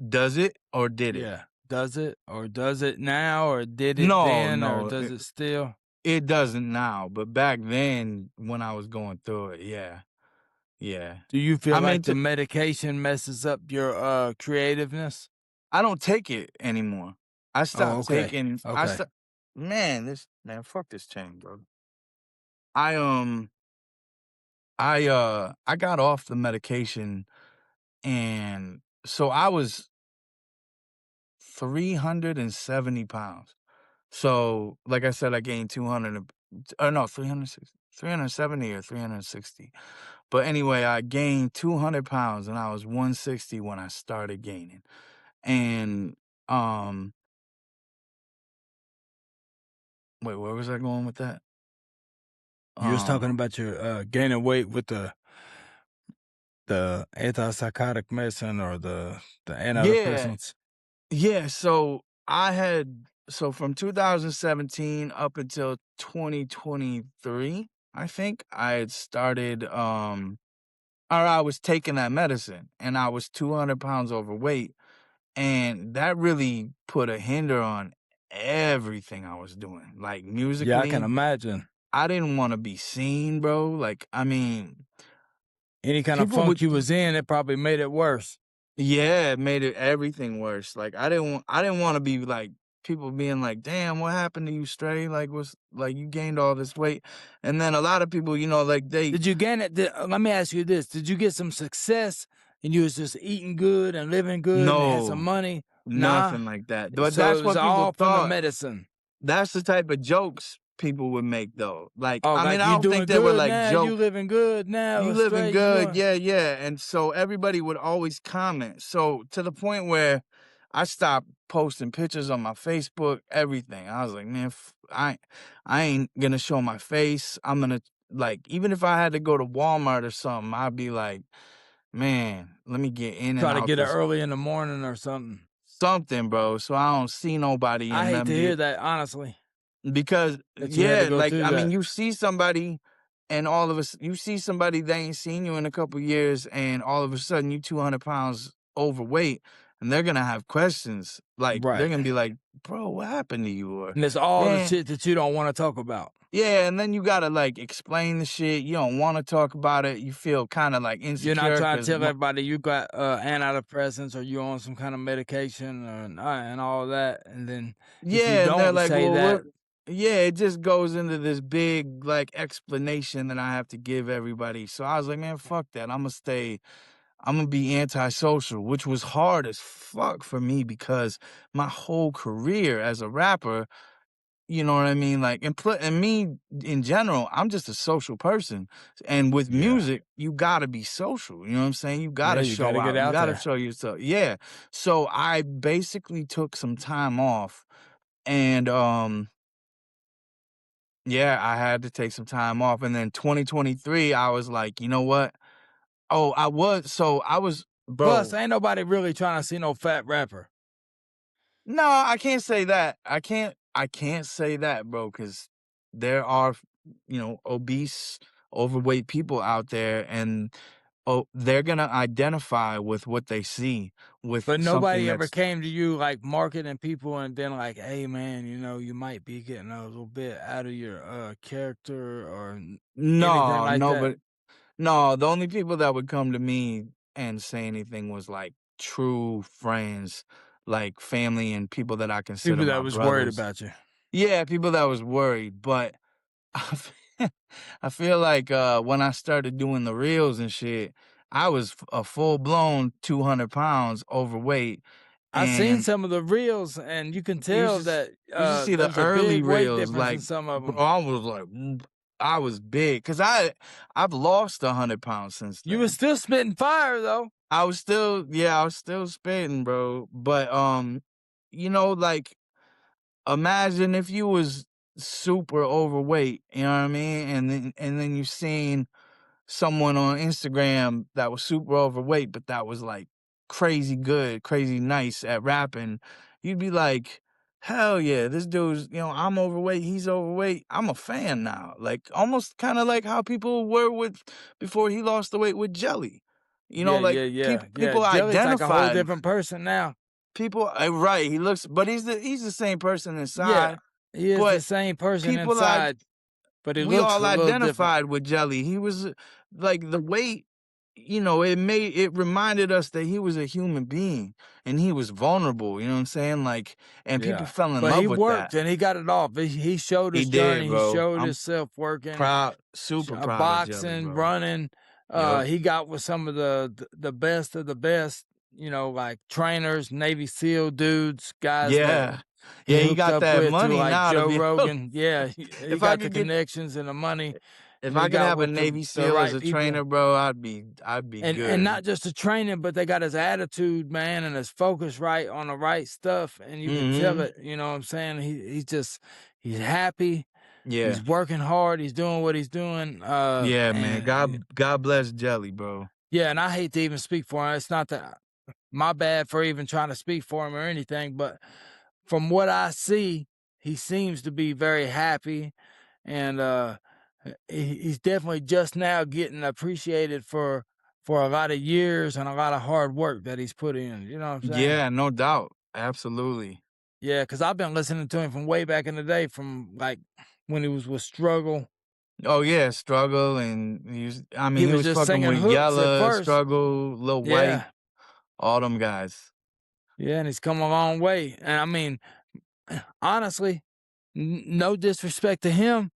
does it or did it? Yeah. Does it? Or does it now? Or did it No, then? Or no, does it still? it doesn't now. But back then, when I was going through it, yeah, yeah. Do you feel I mean, like the medication messes up your creativeness? I don't take it anymore. I Oh, stopped okay. taking. Okay. Man, fuck this chain, bro. I I got off the medication, and so I was 370 pounds. So, like I said, I gained 200, no, 360, 370 or 360. But anyway, I gained 200 pounds and I was 160 when I started gaining. And, um, wait, where was I going with that? You was talking Um, about your gaining weight with the antipsychotic medicine or the yeah, antidepressants. yeah. So from 2017 up until 2023, I think I had started, or I was taking that medicine and I was 200 pounds overweight. And that really put a hinder on everything I was doing. Like Yeah, I can musically, imagine. I didn't want to be seen, bro. Like, I mean, Any kind of people funk would, you was in, it probably made it worse. yeah, it made it everything worse. Like, I didn't want to be like people being like, damn, what happened to you, Stray? Like, what's like you gained all this weight. And then a lot of people, like Did you gain it? Let me ask you this: did you get some success and you was just eating good and living good and had some no, money? Nah. nothing like that. But So it that's was what people all from the thought. medicine. That's the type of jokes people would make though. Like, Oh, I mean, like I you don't think doing they were good like now, you jokes. living good now, You living straight, you good, doing. yeah, yeah. And so everybody would always comment. So to the point where I stopped posting pictures on my Facebook, everything. I was like, man, I ain't gonna show my face. I'm gonna like, even if I had to go to Walmart or something, I'd be like, man, let me get in and Try to out get it this early in the morning or something. something, bro. So I don't see nobody I and hate to then hear be that, honestly, because that you had to yeah, go like through I mean, that. you see somebody, and all of us, you see somebody they ain't seen you in a couple years, and all of a sudden you 200 pounds overweight, and they're gonna have questions. Like they're Right. gonna be like, "Bro, what happened to you?" Or And it's all the yeah, shit that you don't want to talk about. yeah, and then you gotta like explain the shit. You don't want to talk about it. You feel kind of like You're not insecure trying to because tell everybody you got antidepressants or you on some kind of medication and all that. And then if you yeah, and they're don't like, say "Well, that, what?" Yeah, it just goes into this big like explanation that I have to give everybody. So I was like, man, fuck that. I'm gonna be antisocial, which was hard as fuck for me because my whole career as a rapper, you know what I mean? Like, and me in general, I'm just a social person. And with yeah, music, you gotta be social. You know what I'm saying? You yeah, gotta you got show to get out. You out gotta there. show yourself. Yeah. So I basically took some time off, and yeah, I had to take some time off. And then 2023, I was like, you know what? Oh, I was, Plus, bro. ain't nobody really trying to see no fat rapper. No, I can't say that. I can't say that, bro, because there are, obese, overweight people out there, and they're gonna identify with what they see, with But something nobody ever that's came to you like marketing people and then like, hey man, you might be getting a little bit out of your character or anything no, like no, that. but no. The only people that would come to me and say anything was like true friends, like family and people that I consider People that my was worried brothers. about you. Yeah, people that was worried, but I fe I feel like, when I started doing the reels and shit, I was a full-blown 200 pounds overweight, I seen and some of the reels, and you can you tell should s that you should see the there's a early big weight reels, difference like, in some of bro, them. I was like, I was big, 'cause I've lost 100 pounds since You was then. still spitting fire though. I was still spitting, bro, but, like, imagine if you was super overweight, you know what I mean, and then you seen someone on Instagram that was super overweight, but that was like crazy good, crazy nice at rapping, you'd be like, hell yeah, this dude's, I'm overweight, he's overweight. I'm a fan now. Like almost kind of like how people were with before he lost the weight with Jelly. Yeah, Like yeah, yeah, yeah. people Jelly's like a whole identified different person now. people right, he looks, but he's the same person Yeah, inside, he is the but same person people I inside, but he we looks all a little different. identified with Jelly. He was like the weight, it reminded us that he was a human being and he was vulnerable, you know what I'm saying? Like, and people Yeah, fell in but he love with that. worked and he got it off. He showed He his did, journey. He bro. showed I'm himself working, proud, super proud of Jelly, boxing, bro. running. Yep. He got with some of the best of the best. Like trainers, Navy SEAL dudes, guys that Yeah. he Yeah, he hooked got up that with through money like now to Joe be able Rogan. Yeah, he if I got the could get connections and the money, if and he I could got have a with Navy the SEAL as right a people. trainer, bro, I'd be And good. not just the training, but they got his attitude, man, and his focus right on the right stuff, and you can tell Mhm. it. You know what I'm saying? He's happy. Yeah. He's working hard. He's doing what he's doing. Yeah, man. And God bless Jelly, bro. yeah, and I hate to even speak for him. It's not that my bad for even trying to speak for him or anything, but from what I see, he seems to be very happy, and he's definitely just now getting appreciated for a lot of years and a lot of hard work that he's put in. You know what I'm saying? Yeah, no doubt. Absolutely. Yeah, because I've been listening to him from way back in the day, from like when he was with Struggle. Oh yeah, Struggle and He he was was just fucking singing with hooks at Yella, first. Struggle, Lil White, Yeah, all them guys. yeah, and he's come a long way. And I mean, honestly, no disrespect to him,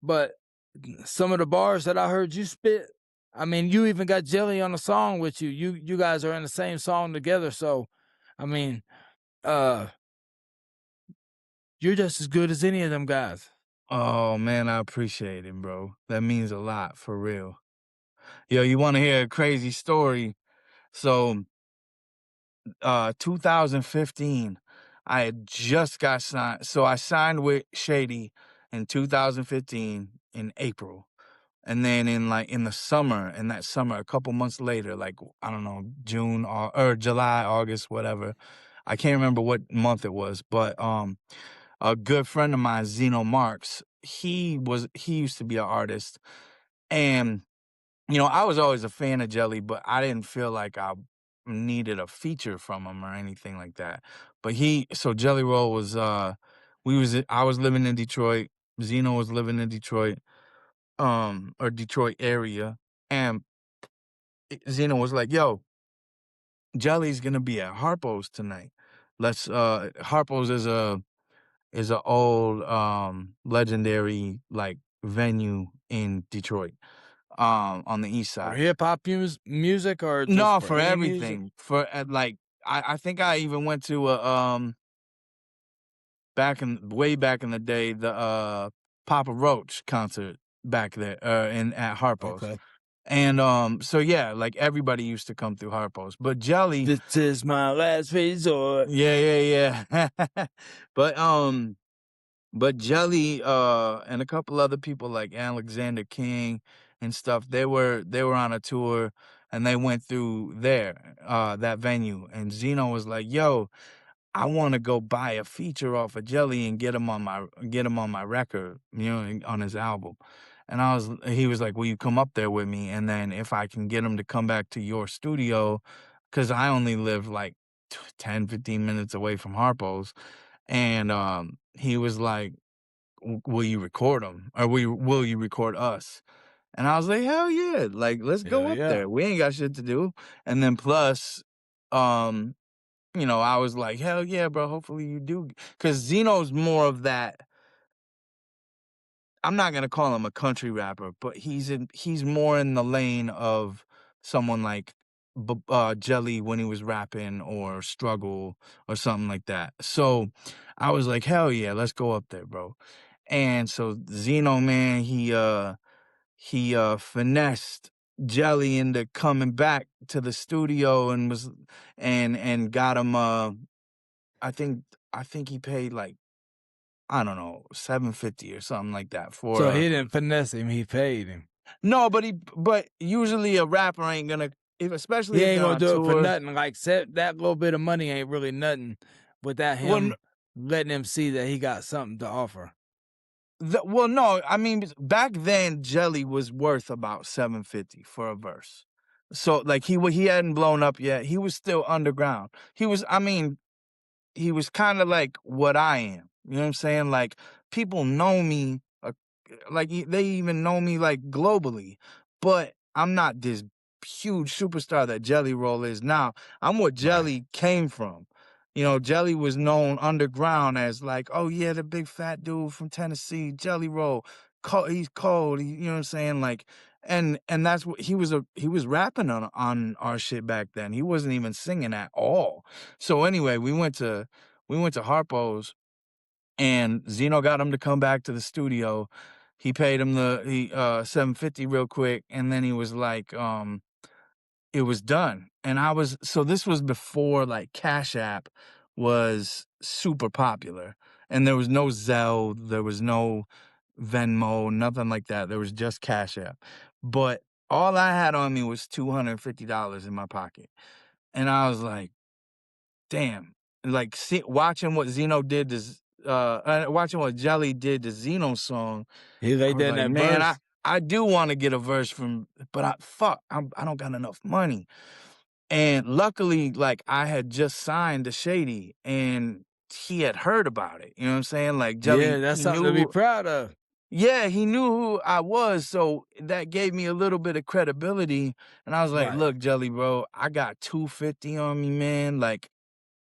but some of the bars that I heard you spit, I mean, you even got Jelly on the song with you. You guys are in the same song together, so I mean, uh, you're just as good as any of them guys. Oh man, I appreciate it, bro. That means a lot for real. Yo, you want to hear a crazy story? So, 2015, I had just got signed. So I signed with Shady in 2015 in April. And then in the summer, a couple months later, like I don't know, June or July, August, whatever. I can't remember what month it was, but a good friend of mine, Zeno Marks, he used to be an artist, and I was always a fan of Jelly, but I didn't feel like I needed a feature from him or anything like that. But so Jelly Roll was I was living in Detroit, Zeno was living in Detroit, or Detroit area, and Zeno was like, "Yo, Jelly's gonna be at Harpo's tonight. Harpo's is a old legendary like venue in Detroit, on the east For side. hip hop music or just No, for for any music? everything. For like I think I even went to a way back in the day, the Papa Roach concert back there in at Harpo's. Okay. And so yeah, like everybody used to come through Harpo's. But Jelly, This is my last resort. yeah. But Jelly and a couple other people like Alexander King and stuff, they were on a tour and they went through that venue, and Zeno was like, "Yo, I want to go buy a feature off of Jelly and get him on my record, on his album." And he was like, "Will you come up there with me? And then if I can get him to come back to your studio, because I only live like 10, 15 minutes away from Harpo's." And he was like, Will you record them? Or will you record us?" And I was like, "Hell yeah. Like, let's Yeah, go up yeah. there. We ain't got shit to do." And then plus, um, I was like, "Hell yeah, bro. Hopefully you do." Because Zeno's more of that. I'm not gonna call him a country rapper, but he's more in the lane of someone like Jelly when he was rapping, or Struggle or something like that. So I was like, "Hell yeah, let's go up there, bro." And so Zeno, man, he finessed Jelly into coming back to the studio and got him I think he paid like, I don't know, $750 or something like that for So he didn't finesse him, he paid him. no, but usually a rapper ain't gonna, especially He if ain't they're gonna on do it for tour. nothing. Like, that little bit of money ain't really nothing without Well, him. letting him see that he got something to offer. Well, no, I mean back then Jelly was worth about 750 for a verse. So like he hadn't blown up yet. He was still underground. He was kind of like what I am. You know what I'm saying? Like people know me, like they even know me like globally, but I'm not this huge superstar that Jelly Roll is now. I'm what Right. Jelly came from. You know, Jelly was known underground as like, oh yeah, the big fat dude from Tennessee, Jelly Roll. He's cold. You know what I'm saying? Like, and that's what he was rapping on our shit back then. He wasn't even singing at all. So anyway, we went to Harpo's, and Zeno got him to come back to the studio. He paid him the 750 real quick, and then he was like, it was done. And so this was before like Cash App was super popular, and there was no Zelle, there was no Venmo, nothing like that. There was just Cash App. But all I had on me was $250 in my pocket. And I was like, damn. Like watching what Zeno did to watching what Jelly did to Zeno's song, He I laid was that in like, that man, verse. I do want to get a verse from, but I don't got enough money. And luckily, like I had just signed to Shady, and he had heard about it. You know what I'm saying? Like Yeah, Jelly, that's he something to be knew. proud of. Yeah, he knew who I was, so that gave me a little bit of credibility. And I was like, Right. look, Jelly, bro, I got 250 on me, man. Like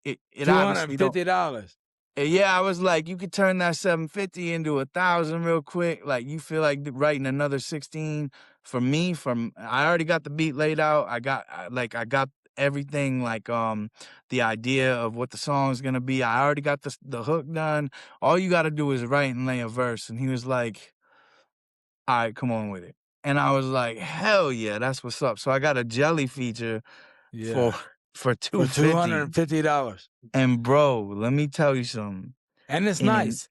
it obviously don't. $250. Yeah, I was like, you could turn that 750 into 1,000 real quick. Like, you feel like writing another 16 for me? I already got the beat laid out. I got everything, like the idea of what the song's gonna be. I already got the hook done. All you got to do is write and lay a verse. And he was like, all right, come on with it. And I was like, hell yeah, that's what's up. So I got a Jelly feature for Yeah. for For 250. $250. And bro, let me tell you something. And it's In nice.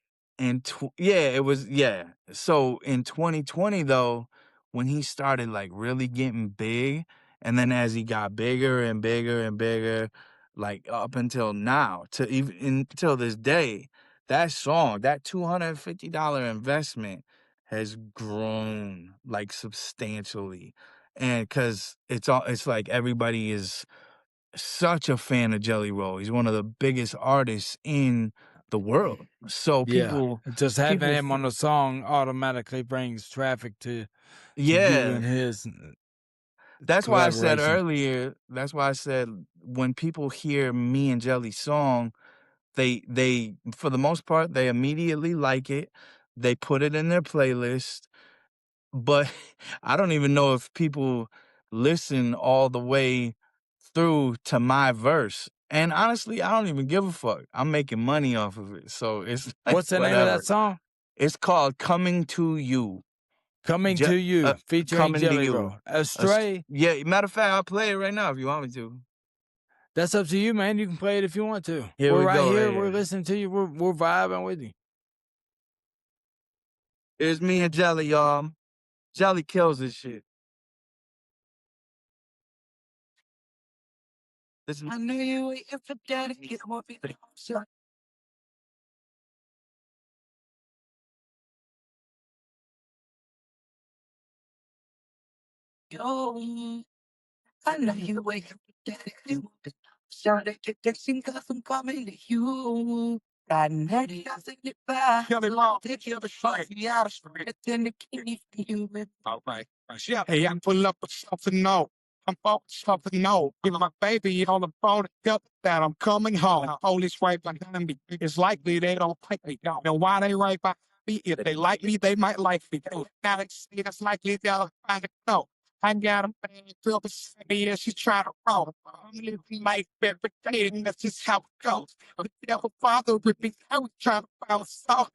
yeah, it was, yeah. So in 2020 though, when he started like really getting big, and then as he got bigger and bigger and bigger, like up until now, to even until this day, that song, that $250 investment has grown like substantially. And cause it's like everybody is such a fan of Jelly Roll. He's one of the biggest artists in the world. So Yeah. Just having people, him on the song automatically brings traffic to you yeah. and his That's why I said collaboration. earlier. That's why I said when people hear me and Jelly's song, they for the most part they immediately like it. They put it in their playlist. But I don't even know if people listen all the way through to my verse. And honestly, I don't even give a fuck. I'm making money off of it. So it's like What's the name of that whatever. song? It's called Coming to You. Coming Ju- to You, featuring Coming to Jelly You. Roll. Astray. Yeah, matter of fact, I'll play it right now if you want me to. That's up to you, man. You can play it if you want to. Here We're we right go, right here. We're here. listening to you. We're vibing with you. Here's me and Jelly, y'all. Jelly kills this shit. This is I know you waiting for daddy. You want me to so go. I know you waiting for daddy. You want me to shout it, get that sing, 'cause I'm coming to you. I know nothing to buy. Tell me wrong. Take care of the fight. Yeah, it's great. Then the kidney for you. All right. Yeah. Hey, I pull up with something no. I'm about something no. Give my baby on the phone. Tell that I'm coming home. Police right behind me. It's likely they don't like me. Don't know why they right behind me. If they like me, they might like me. Now they see it's likely they'll find it. No. I got a bad girl beside me and she's trying to roll. I'm living life every day and that's just how it goes. The devil father with me, I was trying to bounce off.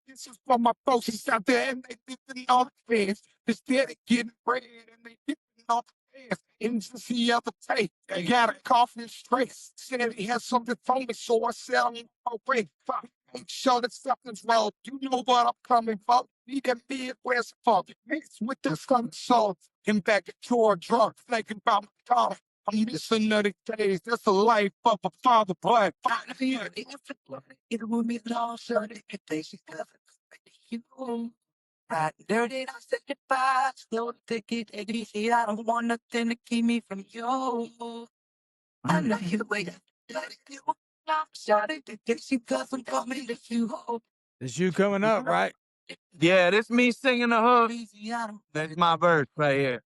This is for my folks who's out there and they didn't know the fans. They're still getting bread and they didn't know the fans. And just the other day, they got a cough and stress. Said he has something for me, so I said I'm away. Make sure that something's wrong. You know what I'm coming for. Need that Midwest funk. Mixed with the sun salt. And back to a drunk, thinking about my daughter. It's another day. That's the life of a father, black. It will be lost, so if they should cover you. Right, dirty, I said goodbye. Slow take it easy. I don't want nothing to keep me from you. I know you wait. I'm sorry to get you cause I'm coming to you. It's you coming up, right? Yeah, this me singing the hook. That's my verse right here.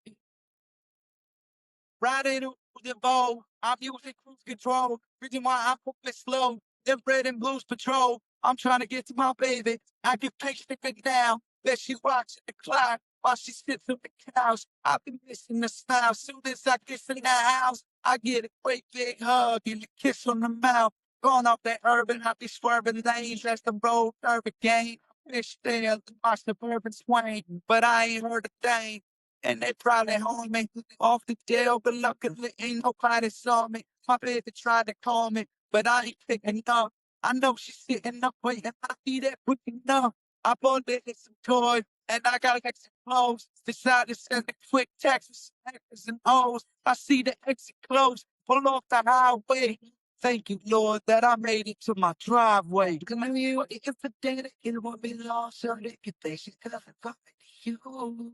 Riding with the bow, I'm using cruise control. Reason why I'm moving slow. Them red and blues patrol. I'm trying to get to my baby. I get patient it down. Bet she watching the clock while she sits on the couch. I've been missing the smile. Soon as I get in the house, I get a great big hug and a kiss on the mouth. Going off that urban, I be swerving lanes as the road curve again. Fish there, my suburban swing, but I ain't heard a thing. And they probably hold me off the jail, but luckily ain't nobody saw me. My baby tried to call me, but I ain't picking up. I know she's sitting up waiting. I see that quick enough. I bought her some toys, and I got extra clothes. Decided to send a quick text with X's and O's. I see the exit close, pull off the highway. Thank you, Lord, that I made it to my driveway. Cause maybe you if the day that it won't be lost, so that you think she's coming to you.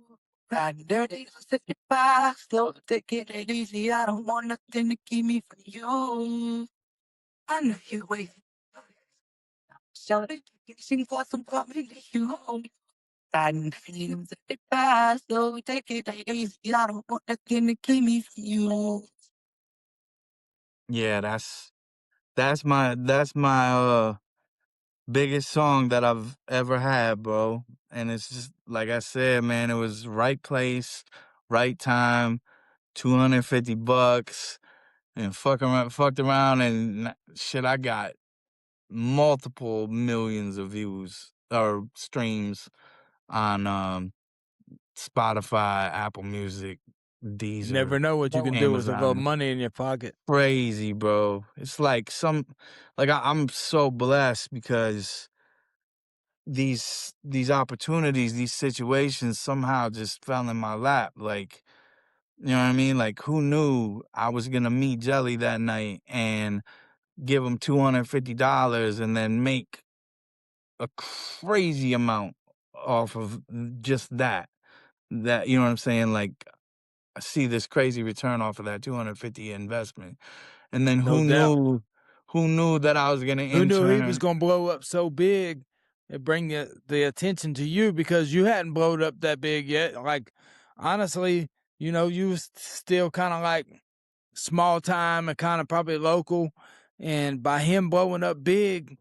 Riding dirty, 55, slow, take it easy. I don't want nothing to keep me from you. I know you wait. So they sing for some coming to you. Riding dirty, 55, slow, take it easy. I don't want nothing to keep me from you. Yeah, that's my biggest song that I've ever had, bro. And it's just like I said, man, it was right place, right time, $250, and fucked around, and shit. I got multiple millions of views or streams on Spotify, Apple Music, You never Deezer, know what you can do with a little Amazon. money in your pocket. Crazy, bro. It's like I'm so blessed because these opportunities, these situations somehow just fell in my lap. Like, you know what I mean? Like, who knew I was gonna meet Jelly that night and give him $250 and then make a crazy amount off of just that. That, you know what I'm saying? Like, I see this crazy return off of that 250 investment. And then No doubt. who knew that I was gonna Who knew he was intern? going to blow up so big and bring the attention to you because you hadn't blown up that big yet? Like, honestly, you know, you was still kind of like small time and kind of probably local. And by him blowing up big,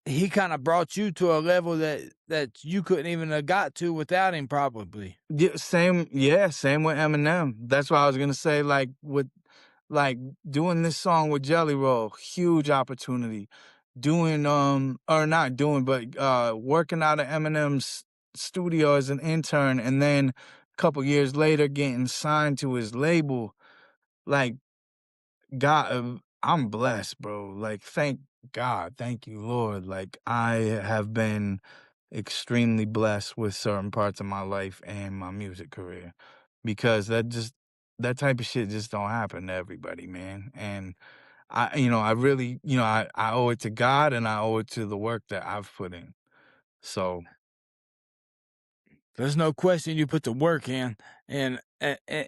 he kind of brought you to a level that you couldn't even have got to without him, probably. Same with Eminem. That's why I was gonna say, like, with like doing this song with Jelly Roll, huge opportunity. Doing or not doing, but working out of Eminem's studio as an intern, and then a couple years later getting signed to his label. Like, God, I'm blessed, bro. Like, thank God, thank you, Lord. Like, I have been extremely blessed with certain parts of my life and my music career, because that type of shit just don't happen to everybody, man. And I really, I owe it to God, and I owe it to the work that I've put in. So There's no question you put the work in, and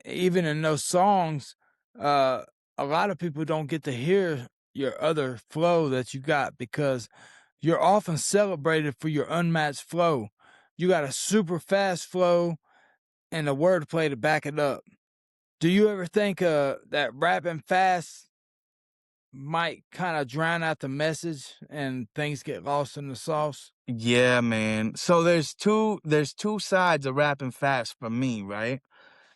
even in those songs, uh, a lot of people don't get to hear your other flow that you got because you're often celebrated for your unmatched flow. You got a super fast flow and the wordplay to back it up. Do you ever think that rapping fast might kind of drown out the message and things get lost in the sauce? yeah, man. So there's two sides of rapping fast for me, right?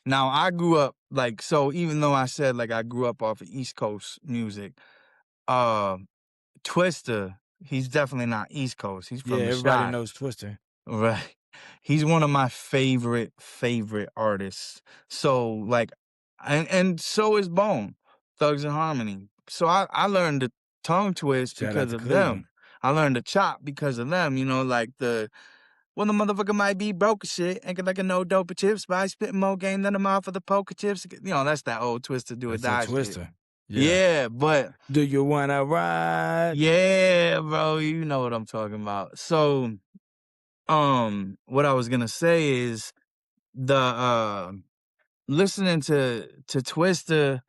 Now, I grew up like, so even though I said like I grew up off of East Coast music, uh Twista, he's definitely not East Coast. He's Yeah, from the everybody Shot. knows Twister. Right. He's one of my favorite artists. So like, and so is Bone, Thugs and Harmony. So I learned the tongue twist Shout out because to of Cleveland. them. I learned the chop because of them, like Well, the motherfucker might be broke as shit, ain't like a no dope chips, but I spitting more game than a mouth of the poker chips. You know, that's that old Twister do or That's a die shit. Twister. Yeah. Yeah, but Do you wanna ride? yeah, bro, you know what I'm talking about. So, what I was gonna say is the listening to Twister,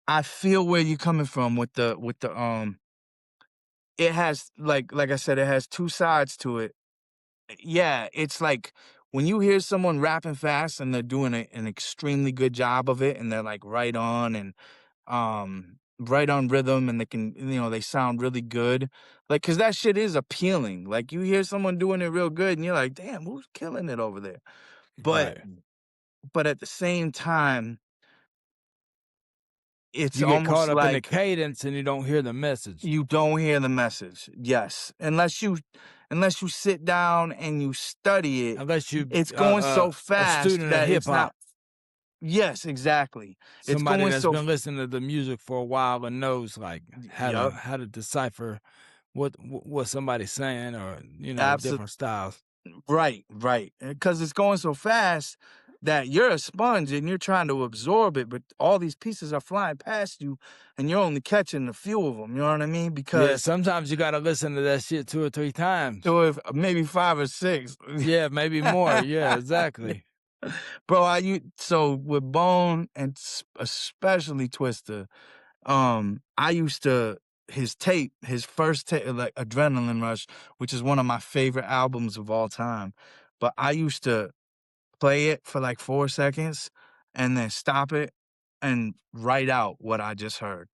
I feel where you're coming from with the it has like I said, it has two sides to it. Yeah, it's like when you hear someone rapping fast and they're doing an extremely good job of it and they're like right on and right on rhythm and they can, they sound really good. Like, cause that shit is appealing. Like you hear someone doing it real good and you're like, damn, who's killing it over there? But Right. but at the same time, it's You get caught almost up in the like cadence and you don't hear the message. you don't hear the message. Yes. Unless you sit down and you study it, Unless you it's going so a fast student of that hip it's not. hop, Yes, exactly. It's somebody going that's so been listening to the music for a while and knows like Yup. how to decipher what somebody's saying, or Absolutely. different styles. Right. Because it's going so fast that you're a sponge and you're trying to absorb it, but all these pieces are flying past you and you're only catching a few of them. You know what I mean? Yeah, Because sometimes you got to listen to that shit 2 or 3 times. or if maybe 5 or 6. Yeah, maybe more. Yeah, exactly. Bro, so with Bone and especially Twister, I used to his first tape, like Adrenaline Rush, which is one of my favorite albums of all time. But I used to play it for like 4 seconds and then stop it and write out what I just heard.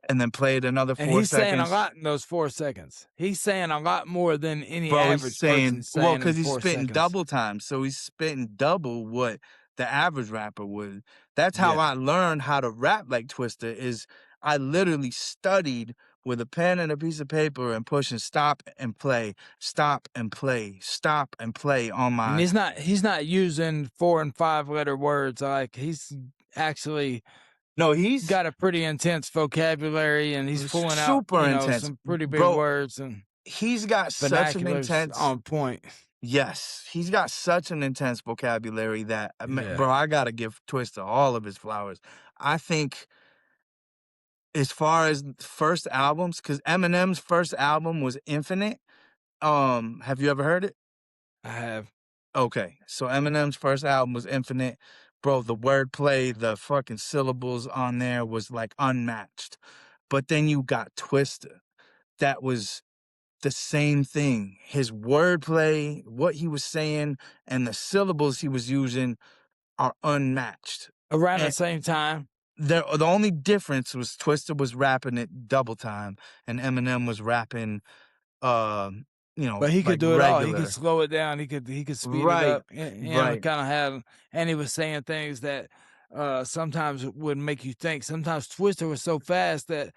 And then play it another And four he's saying a seconds. lot in those 4 seconds. He's saying a lot more than any Bro, he's average person saying, well, saying in because he's 4 spitting seconds. double time. So he's spitting double what the average rapper would. That's how Yeah. I learned how to rap like Twister is I literally studied with a pen and a piece of paper and pushing stop and play, stop and play, stop and play on And my. he's not using 4 and 5 letter words. Like he's actually No, he's got a pretty intense vocabulary, and he's pulling out, super intense. some pretty big Bro, words and he's got such an vernaculars intense. on point. Yes, he's got such an intense vocabulary that, Yeah. bro, I gotta give Twister all of his flowers. I think as far as first albums, because Eminem's first album was Infinite. Have you ever heard it? I have. Okay, so Eminem's first album was Infinite. Bro, the wordplay, the fucking syllables on there was like unmatched. But then you got Twister. That was the same thing. His wordplay, what he was saying, and the syllables he was using are unmatched. Around the And same time. the only difference was Twister was rapping it double time, and Eminem was rapping, But he could like do it all. He could regular. slow it down. He could speed it Right, up. And right, kind of had, and he was saying things that sometimes would make you think. Sometimes Twister was so fast that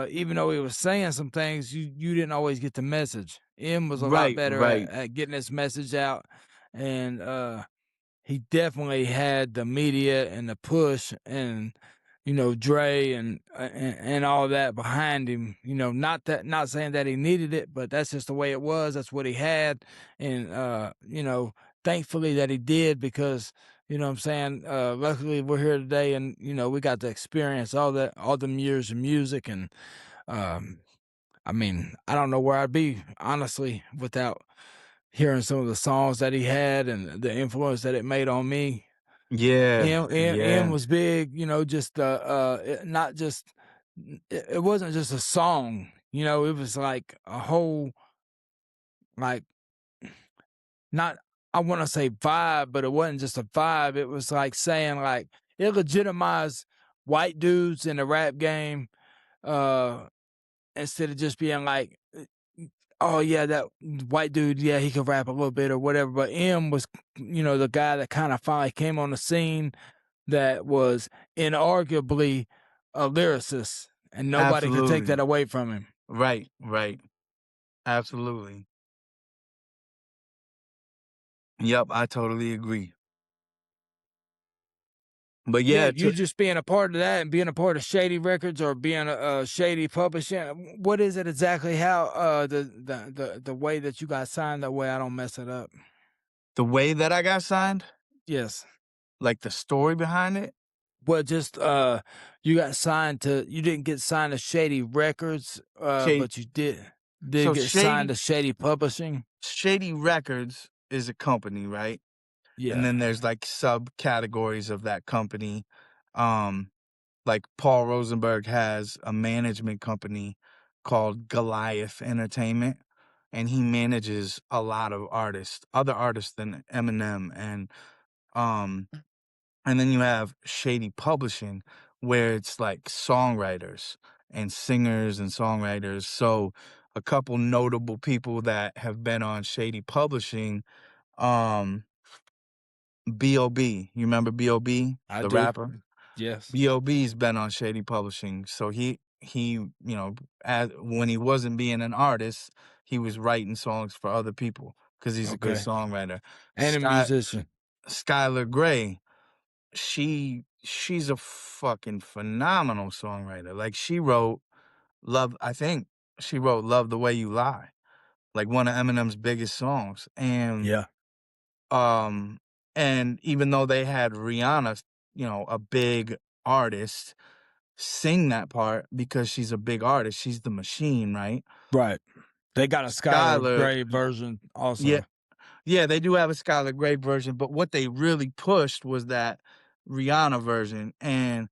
even though he was saying some things, you didn't always get the message. M was a lot better right. at getting his message out, and he definitely had the media and the push and Dre and all that behind him. Not saying that he needed it, but that's just the way it was. That's what he had, and thankfully that he did, because what I'm saying, luckily we're here today, and we got to experience all them years of music. And um, I mean, I don't know where I'd be honestly without hearing some of the songs that he had and the influence that it made on me. Yeah, M yeah. was big, just not just it wasn't just a song, it was like a whole, like, not, I want to say vibe, but it wasn't just a vibe. It was like saying, like, it legitimized white dudes in the rap game, uh instead of just being like, oh yeah, that white dude, yeah, he could rap a little bit or whatever. But M was, the guy that kind of finally came on the scene, that was inarguably a lyricist, and nobody could take that Absolutely. away from him. Right. Absolutely. Yep, I totally agree. But Yeah, yeah, you just being a part of that and being a part of Shady Records or being a Shady Publishing. What is it exactly? How the way that you got signed? That way I don't mess it up. the way that I got signed, Yes. like the story behind it. Well, just you got signed to. You didn't get signed to Shady Records, Shady, but you did so get signed to Shady Publishing. Shady Records is a company, right? And Yeah. then there's like subcategories of that company. Um, like Paul Rosenberg has a management company called Goliath Entertainment, and he manages a lot of artists, other artists than Eminem, um, and then you have Shady Publishing, where it's like songwriters and singers and songwriters. So a couple notable people that have been on Shady Publishing, um, B.O.B. You remember B.O.B., I the do. rapper? Yes. B.O.B.'s been on Shady Publishing. So as when he wasn't being an artist, he was writing songs for other people because he's a good Okay. songwriter. And a musician. Skylar Gray, she's a fucking phenomenal songwriter. Like I think she wrote Love the Way You Lie, like one of Eminem's biggest songs. Yeah. Um and even though they had Rihanna, a big artist, sing that part because she's a big artist, she's the machine, right? Right. They got a Skylar Skylar, Gray version yeah, also. yeah, they do have a Skylar Grey version, but what they really pushed was that Rihanna version. And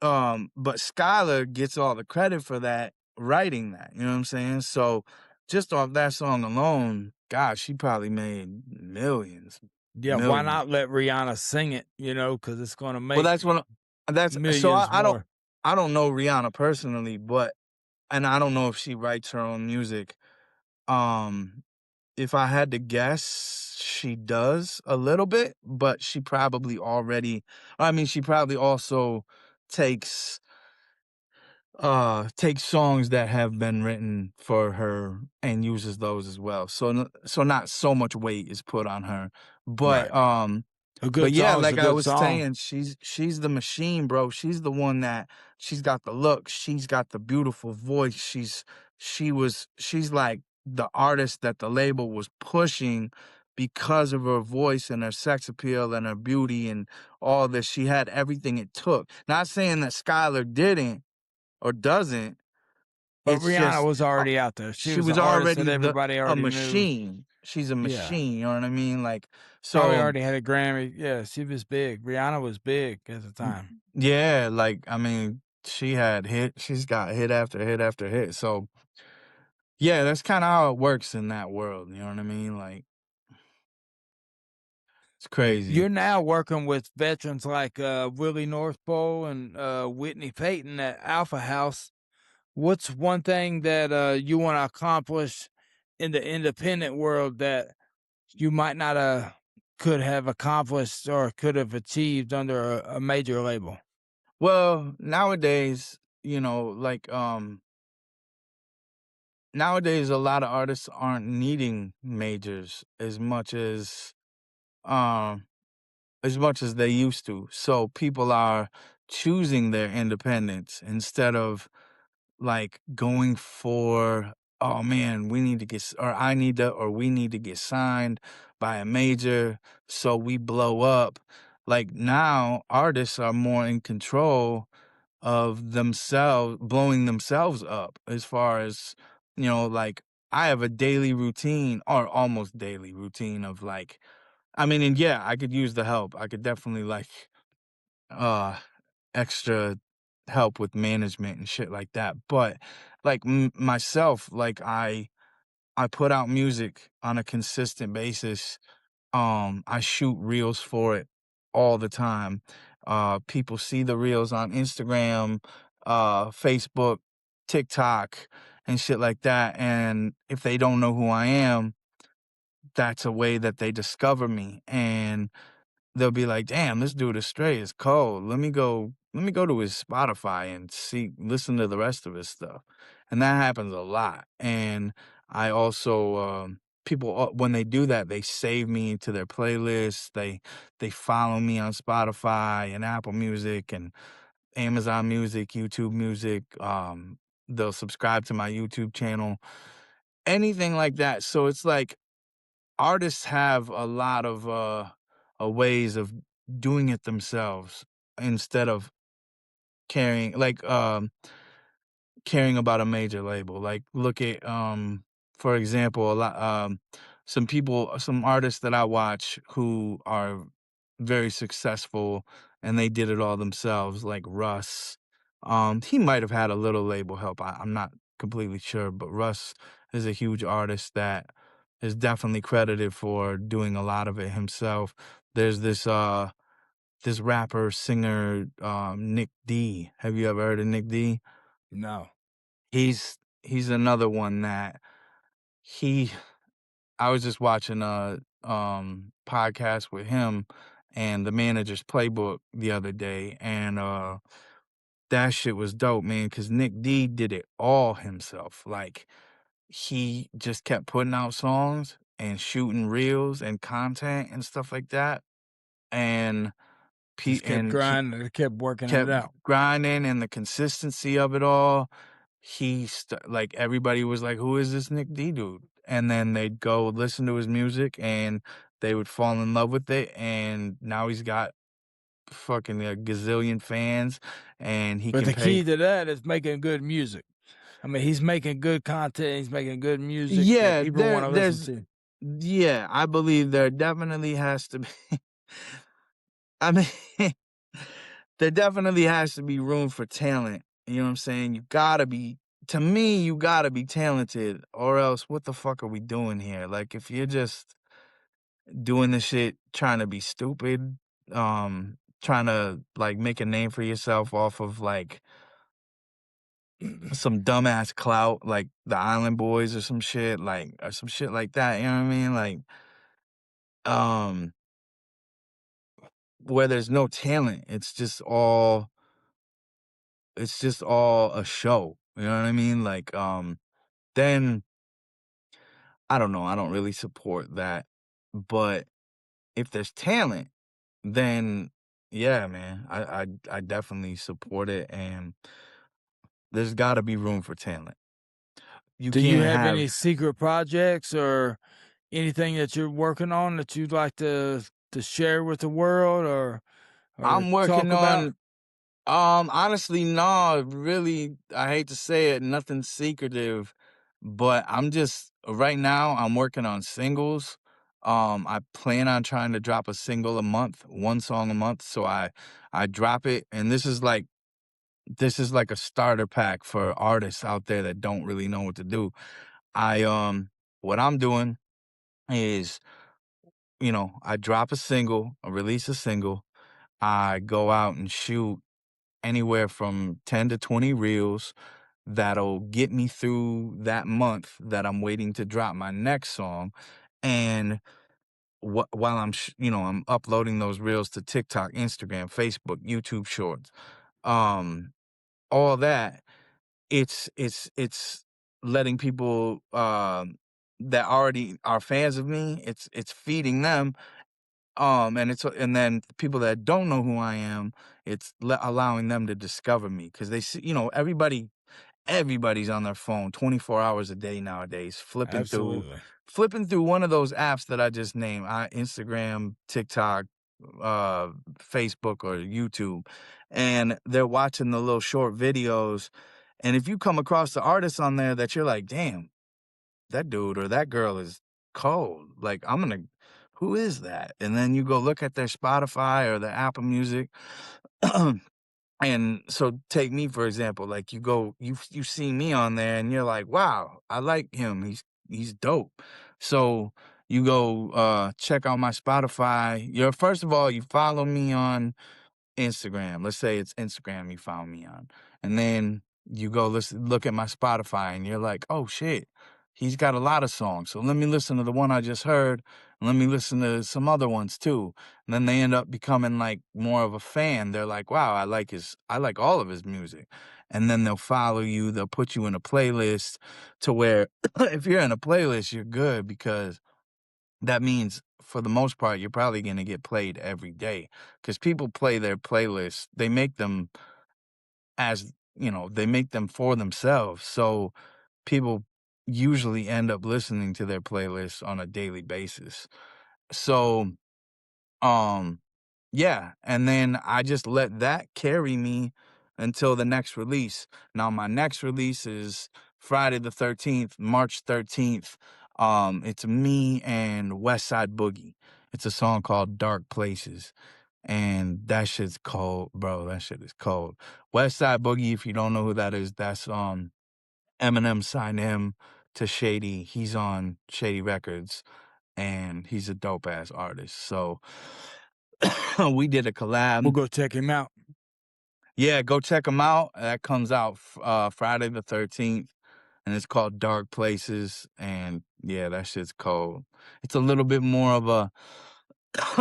but Skylar gets all the credit for that, writing that, you know what I'm saying? So just off that song alone, gosh, she probably made millions. Yeah. Why Millions. not let Rihanna sing it? Because it's going to Well, make that's what that's so millions more. I don't know Rihanna personally, but and I don't know if she writes her own music. Um if I had to guess, she does a little bit, but she probably also takes takes songs that have been written for her and uses those as well. So not so much weight is put on her. Right. But A but good yeah, song is a like I good was song. saying, she's the machine, bro. She's the one that she's got the look, she's got the beautiful voice. She's like the artist that the label was pushing because of her voice and her sex appeal and her beauty and all this. She had everything it took. Not saying that Skylar didn't or doesn't. But It's Rihanna just was already out there. She she was an was artist that already everybody a already knew. machine. She's a Yeah. machine, you know what I mean? Like Probably so already had a Grammy. Yeah, she was big. Rihanna was big at the time. yeah, like I mean, she's got hit after hit after hit. So yeah, that's kind of how it works in that world, you know what I mean? Like it's crazy. You're now working with veterans like Willie North Pole and Whitney Payton at Alpha House. What's one thing that you want to accomplish in the independent world that you might not could have accomplished or could have achieved under a major label? Well, nowadays a lot of artists aren't needing majors um as much as they used to. So people are choosing their independence instead of like going for, oh man, we need to or we need to get signed by a major so we blow up. Like now artists are more in control of themselves, blowing themselves up, as far as, like I have a daily routine or almost daily routine of like, I mean, and yeah, I could use the help. I could definitely like uh extra help with management and shit like that. But like myself, like I put out music on a consistent basis. I shoot reels for it all the time. People see the reels on Instagram, Facebook, TikTok, and shit like that. And if they don't know who I am, that's a way that they discover me. And they'll be like, "Damn, this dude Astray is cold. Let me go to his Spotify and listen to the rest of his stuff." And that happens a lot. And I also people, when they do that, they save me to their playlists. They follow me on Spotify and Apple Music and Amazon Music, YouTube Music. They'll subscribe to my YouTube channel, anything like that. So it's like artists have a lot of ways of doing it themselves instead of caring caring about a major label. Like look at for example, a lot some artists that I watch who are very successful and they did it all themselves, like Russ. He might have had a little label help. I'm not completely sure, but Russ is a huge artist that is definitely credited for doing a lot of it himself. There's this rapper singer Nick D. Have you ever heard of Nick D? No. He's another one that he I was just watching a podcast with him and the manager's playbook the other day, and that shit was dope, man, because Nick D did it all himself. Like he just kept putting out songs and shooting reels and content and stuff like that. And Just kept he grinding, kept working it kept out. grinding, and the consistency of it all. Like everybody was like, "Who is this Nick D dude?" And then they'd go listen to his music, and they would fall in love with it. And now he's got fucking a gazillion fans, and he But can the key pay. to that is making good music. I mean, he's making good content. He's making good music that Yeah, people want to listen to. yeah, I believe there definitely has to be. I mean, there definitely has to be room for talent. You know what I'm saying? To me, you gotta be talented, or else what the fuck are we doing here? Like, if you're just doing the shit trying to be stupid, trying to like make a name for yourself off of like some dumbass clout, like the Island Boys or some shit, or some shit like that. You know what I mean? Like, um, where there's no talent, it's just all a show. You know what I mean? Like, then I don't know. I don't really support that. But if there's talent, then yeah, man, I definitely support it, and there's got to be room for talent. You Do you can't have any have. secret projects or anything that you're working on that you'd like to share with the world or I'm talk working about? on. Honestly, no, really, I hate to say it, nothing secretive, but right now, I'm working on singles. I plan on trying to drop a single a month, one song a month. So I drop it, and this is like a starter pack for artists out there that don't really know what to do. What I'm doing is, I drop a single, I release a single, I go out and shoot anywhere from 10 to 20 reels that'll get me through that month that I'm waiting to drop my next song. And while I'm uploading those reels to TikTok, Instagram, Facebook, YouTube Shorts, um, all that, it's letting people that already are fans of me, it's feeding them. And then people that don't know who I am, it's allowing them to discover me, because they see, everybody's on their phone 24 hours a day nowadays, Absolutely. flipping through one of those apps that I just named, Instagram, TikTok, Facebook, or YouTube, and they're watching the little short videos. And if you come across the artists on there that you're like, damn, that dude or that girl is cold, like, who is that? And then you go look at their Spotify or their Apple Music. And so take me for example, like you see me on there and you're like, wow, I like him. He's dope. So you go check out my Spotify. First of all, you follow me on Instagram. Let's say it's Instagram you found me on. And then you go look at my Spotify and you're like, oh shit. he's got a lot of songs. So let me listen to the one I just heard, and let me listen to some other ones too. And then they end up becoming like more of a fan. They're like, wow, I like all of his music. And then they'll follow you, they'll put you in a playlist to where if you're in a playlist, you're good because that means for the most part, you're probably going to get played every day because people play their playlists. They make them as, they make them for themselves. So people usually end up listening to their playlists on a daily basis. So, um, yeah. And then I just let that carry me until the next release. Now, my next release is Friday the 13th, March 13th. It's me and West Side Boogie. It's a song called Dark Places. And that shit's cold, bro. That shit is cold. West Side Boogie, if you don't know who that is, that's Eminem signed him to Shady. He's on Shady Records, and he's a dope ass artist. So we did a We'll collab. go check him out. Yeah, go check him out. That comes out Friday the 13th, and it's called Dark Places. And yeah, that shit's cold. It's a little bit more of a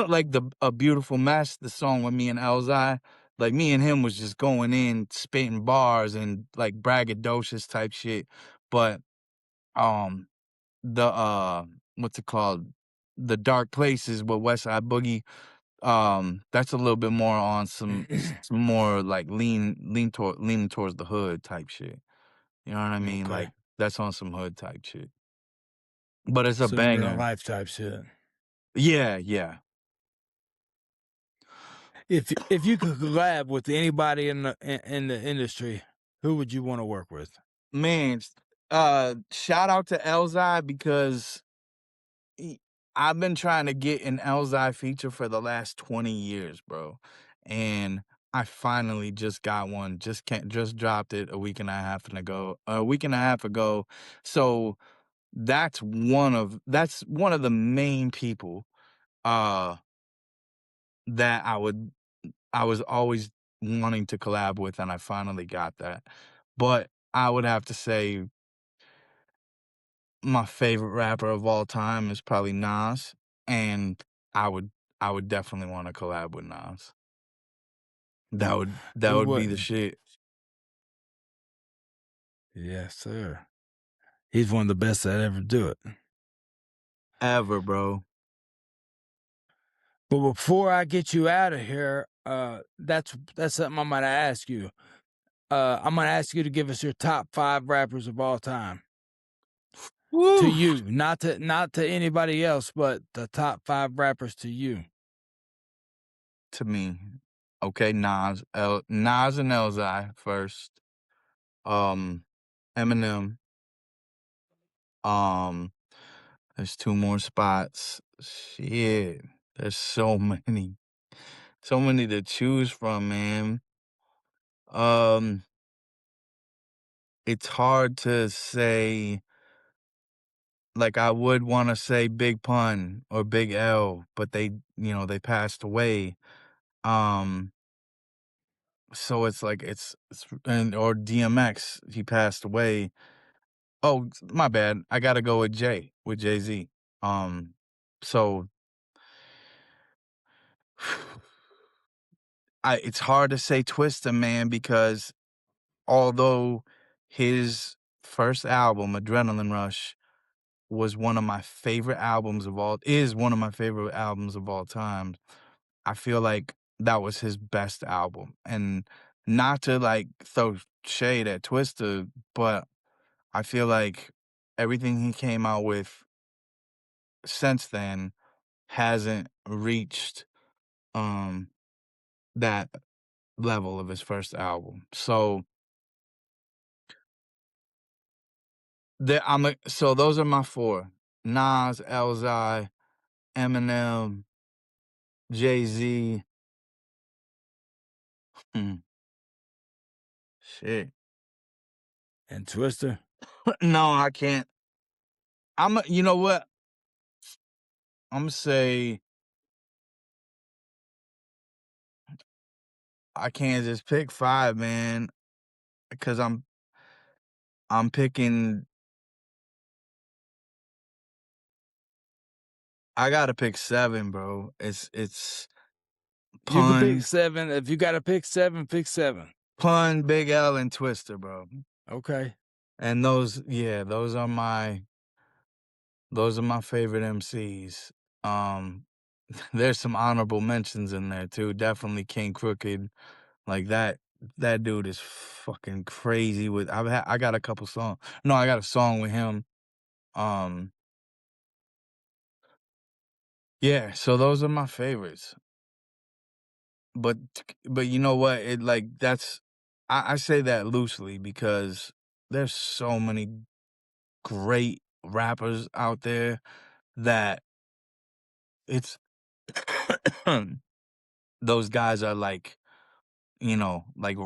like a beautiful mess. The song with me and Elzai. Like me and him was just going in, spitting bars and like braggadocious type shit. But um the what's it called, the Dark Places with West Side Boogie, that's a little bit more on some more like leaning towards the hood type shit, you know what I mean? Okay. Like that's on some hood type shit, but it's a So in real banger. life type shit. Yeah. If you could collab with anybody in the industry, who would you want to work with? Man, shout out to Elzai because he, I've been trying to get an Elzai feature for the last 20 years, bro. And I finally just got one. Just dropped it a week and a half ago. So that's one of the main people uh that I was always wanting to collab with, and I finally got that. But I would have to say my favorite rapper of all time is probably Nas, and I would I would definitely want to collab with Nas. That Who would be the wouldn't? shit Yes, sir. He's one of the best that ever do it. ever, bro. But before I get you out of here, that's something I'm gonna ask you. I'm gonna ask you to give us your top 5 rappers of all time. To Woo! you, not to anybody else, but the top 5 rappers to you. To me, okay, Nas and Elzai first. Um, Eminem. Um, there's 2 more spots. Shit, there's so many to choose from, man. Um, it's hard to say. Like, I would wanna say Big Pun or Big L, but they passed away. Um, so it's like it's and or DMX, he passed away. Oh, my bad. I gotta go with Jay-Z. Um, so it's hard to say Twista, man, because although his first album, Adrenaline Rush, was one of my favorite albums of all is one of my favorite albums of all time. I feel like that was his best album. And not to like throw shade at Twista, but I feel like everything he came out with since then hasn't reached um that level of his first album. So so those are my 4. Nas, Elzai, Eminem, Jay-Z. Hmm, shit. And Twister? No, I can't. You know what? Imma say I can't just pick 5, man, because I'm picking I gotta pick 7, bro. It's You can pick Pun, 7. If you gotta pick 7, pick 7. Pun, Big L, and Twister, bro. Okay. And those are my favorite MCs. Um, there's some honorable mentions in there too. Definitely King Crooked. Like that dude is fucking crazy with I got a couple songs. No, I got a song with him. Um, yeah, so those are my favorites. But you know what? It like that's I say that loosely because there's so many great rappers out there that it's those guys are like, like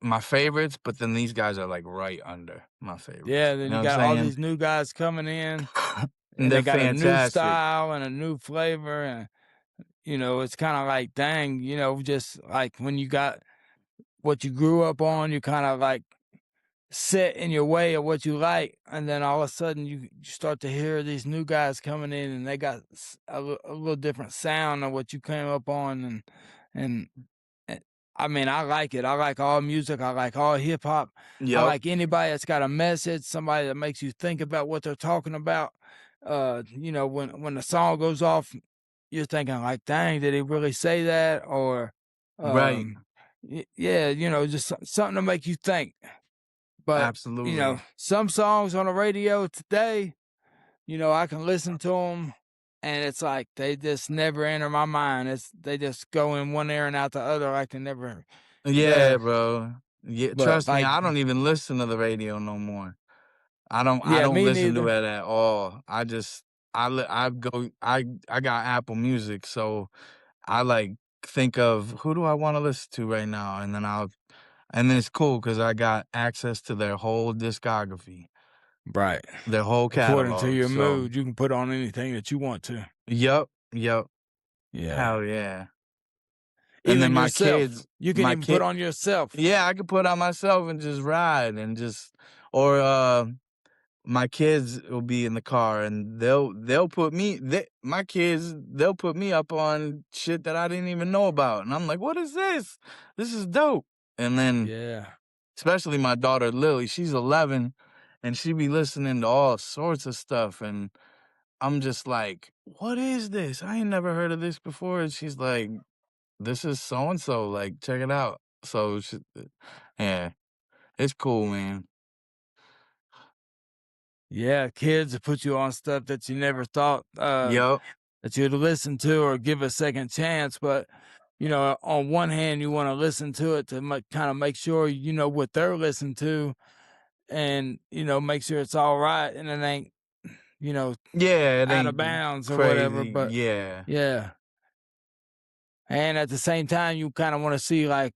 my favorites, but then these guys are like right under my favorites. Yeah, then You know you what I'm got all saying? these new guys coming in, And and they're they got a new fantastic. style and a new flavor, and, it's kinda like, dang, just like when you got what you grew up on, you kinda, like, set in your way of what you like, and then all of a sudden you start to hear these new guys coming in, and they got a little different sound of what you came up on, and and I mean, I like it. I like all music. I like all hip hop. I Yep. like anybody that's got a message, somebody that makes you think about what they're talking about. When the song goes off, you're thinking like, "Dang, did he really say that?" Or, Right. um, yeah, just something to make you think. But, Absolutely. some songs on the radio today, I can listen to them, and it's like they just never enter my mind. They just go in one ear and out the other like they're never Yeah, there. bro. Yeah, But, trust me, like, I don't even listen to the radio no more. I yeah, don't me listen to neither. it at all. I just I go I got Apple Music, so I like think of who do I want to listen to right now, and then it's cool because I got access to their whole discography, Right. their whole According to catalog. your So, mood, you can put on anything that you want to. yep, Yeah. hell yeah. And then Even yourself. You can my even put kid, on yourself. yeah, I could put on myself and just ride and just, or my kids will be in the car and my kids they'll put me up on shit that I didn't even know about, and I'm like, what is this? This is dope. And then Yeah. especially my daughter Lily, she's 11, and she be listening to all sorts of stuff, and I'm just like, what is this? I ain't never heard of this before. And she's like, this is so and so, like, check it out. So yeah, it's cool, man. Yeah, kids will put you on stuff that you never thought, Yep. that you'd listen to or give a second chance. But, on one hand, you want to listen to it to kind of make sure you know what they're listening to, and make sure it's all right and it ain't, you know, Yeah, it out of ain't bounds or whatever. crazy. But Yeah. yeah, and at the same time, you kind of want to see like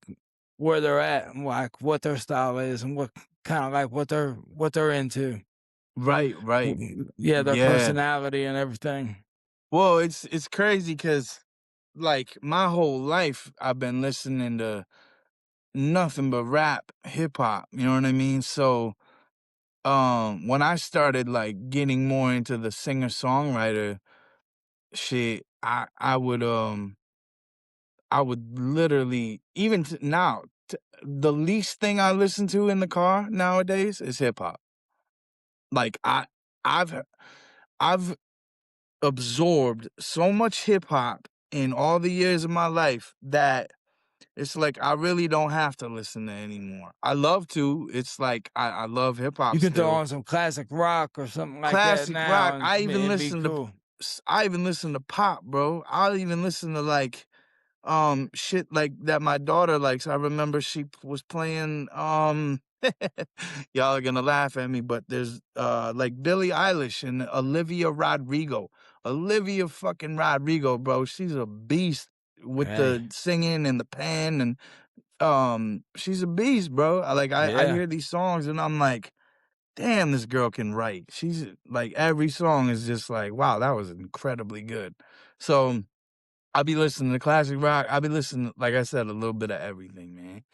where they're at, and like what their style is, and what kind of like what they're into. Right. Yeah, their Yeah. personality and everything. Well, it's crazy because like my whole life I've been listening to nothing but rap, hip hop. You know what I mean? So when I started like getting more into the singer songwriter shit, I would literally even now the least thing I listen to in the car nowadays is hip hop. Like I've I've absorbed so much hip hop in all the years of my life that it's like I really don't have to listen to anymore. I love to. It's like I love hip hop You can throw still. on some classic rock or something like that Classic now, rock. and it'd be cool. I even listen to pop, bro. I'll even listen to like shit like that my daughter likes. I remember she was playing y'all are gonna laugh at me, but there's like Billie Eilish and Olivia Rodrigo. Olivia fucking Rodrigo, bro. She's a beast with Hey, the singing and the pen, and she's a beast, bro. I yeah, hear these songs and I'm like, damn, this girl can write. She's like every song is just like, wow, that was incredibly good. So I'll be listening to classic rock. I'll be listening, like I said, a little bit of everything, man.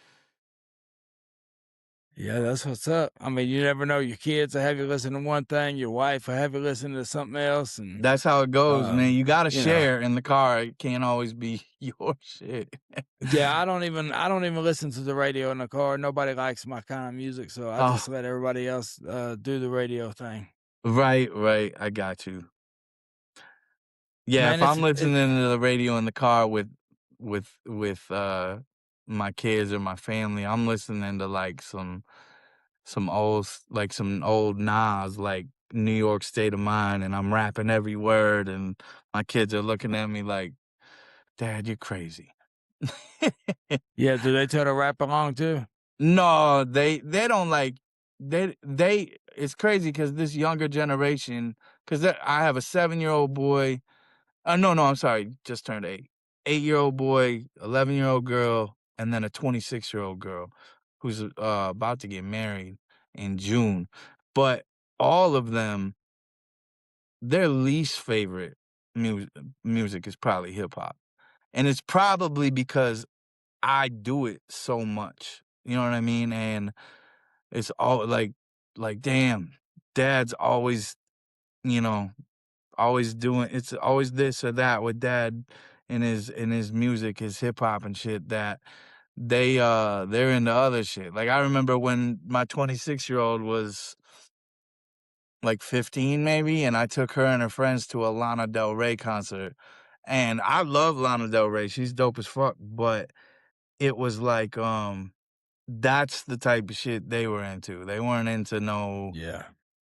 Yeah, that's what's up. I mean, you never know. Your kids will have you listen to one thing, your wife will have you listen to something else, and That's how it goes, man. You gotta you know. share in the car. It can't always be your shit. Yeah, I don't even listen to the radio in the car. Nobody likes my kind of music, so I Oh, just let everybody else do the radio thing. right, right. I got you. Yeah, Man, if I'm listening to the radio in the car with my kids or my family, I'm listening to like some old Nas, like New York State of Mind, and I'm rapping every word, and my kids are looking at me like, "Dad, you're crazy." yeah. Do they try to rap along too? No, they don't like they it's crazy because this younger generation, because I have a 7-year-old boy. No, I'm sorry, just turned 8. 8-year-old boy, 11-year-old girl, and then a 26-year-old girl who's about to get married in June. But all of them, their least favorite music is probably hip hop. And it's probably because I do it so much. You know what I mean? And it's all like damn, dad's always, you know, always doing it's always this or that with dad in his music, his hip hop and shit that they're into other shit. Like I remember when my 26-year-old was like 15 maybe, and I took her and her friends to a Lana Del Rey concert. And I love Lana Del Rey. She's dope as fuck, but it was like that's the type of shit they were into. They weren't into no Yeah.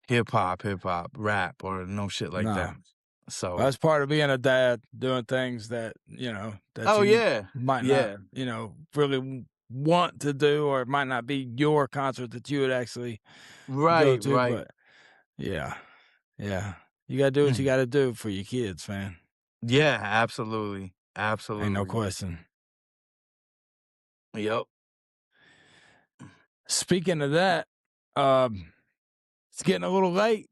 hip hop, rap or no shit like No. that. So, That's part of being a dad, doing things that, that oh you yeah. might not, Yeah. really want to do, or it might not be your concert that you would actually go Right, to. right. But yeah, yeah. You got to do what you Mm. got to do for your kids, man. Yeah, absolutely. Ain't no Absolutely. question. Yep. Speaking of that, um, it's getting a little late,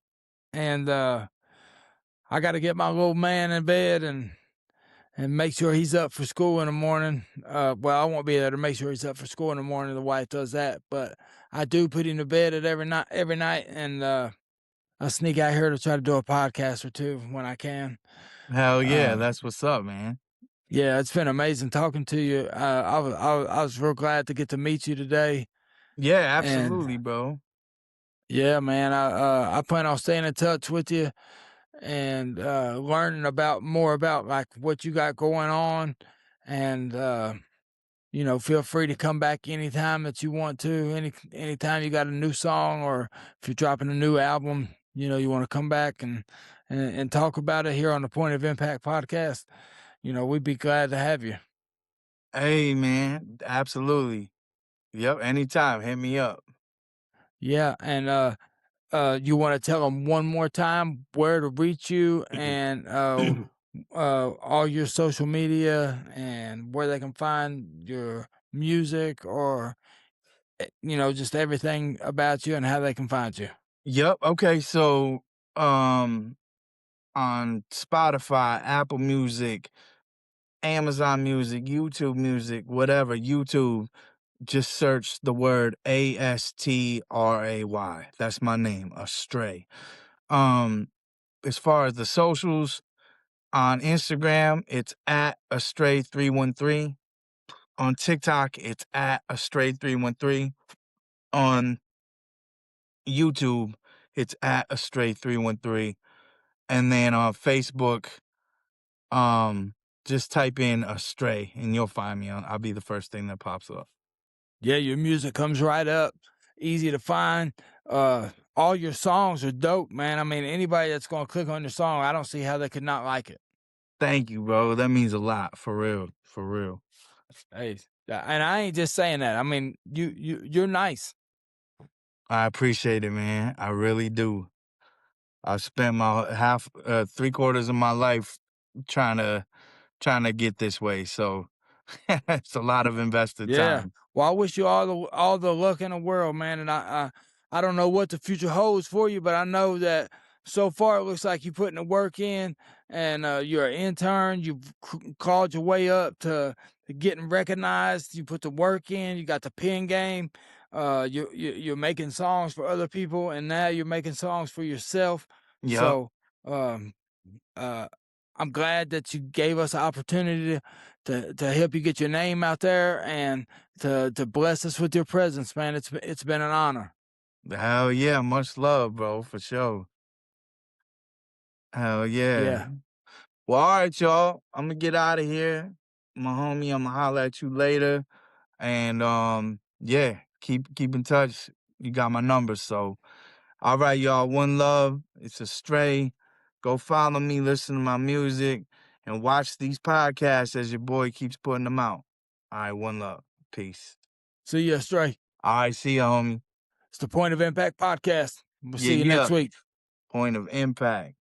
and I got to get my little man in bed and make sure he's up for school in the morning. Well, I won't be there to make sure he's up for school in the morning. The wife does that, but I do put him to bed at every night, and I sneak out here to try to do a podcast or two when I can. Hell yeah, Um, that's what's up, man. yeah, it's been amazing talking to you. I was real glad to get to meet you today, Yeah, and absolutely, bro. yeah, man, I plan on staying in touch with you and learning about more about like what you got going on, and feel free to come back anytime that you want to. Anytime you got a new song, or if you're dropping a new album, you want to come back and talk about it here on the Point of Impact podcast. We'd be glad to have you. Hey, man, absolutely. Yep, anytime, hit me up. Yeah, and you want to tell them one more time where to reach you, and all your social media, and where they can find your music, or just everything about you and how they can find you. Yep. Okay, so um on Spotify, Apple Music, Amazon Music, YouTube Music, whatever, YouTube, just search the word Astray. That's my name, Astray. Um, as far as the socials, on Instagram, it's at Astray313. On TikTok, it's at Astray313. On YouTube, it's at Astray313. And then on Facebook, just type in Astray and you'll find me. I'll be the first thing that pops up. Yeah, your music comes right up, easy to find. All your songs are dope, man. I mean, anybody that's gonna click on your song, I don't see how they could not like it. Thank you, bro. That means a lot, for real, for real. Hey, and I ain't just saying that. I mean, you're nice. I appreciate it, man. I really do. I've spent my 3/4 of my life trying to get this way, so it's a lot of invested Yeah. time. Well, I wish you all the luck in the world, man. And I don't know what the future holds for you, but I know that so far it looks like you're putting the work in, and you're an intern. You've called your way up to getting recognized. You put the work in. You got the pen game. you're making songs for other people, and now you're making songs for yourself. Yep. So I'm glad that you gave us an opportunity to help you get your name out there and to bless us with your presence, man. It's been an honor. Hell yeah, much love, bro, for sure. Hell yeah. Yeah. Well, all right, y'all. I'm gonna get out of here. My homie, I'm gonna holler at you later. And yeah, keep in touch. You got my number, so all right, y'all. One love. It's Astray. Go follow me, listen to my music, and watch these podcasts as your boy keeps putting them out. All right, one love. Peace. See you, Astray. All right, see ya, homie. It's the Point of Impact podcast. We'll see you Yeah. next week. Point of Impact.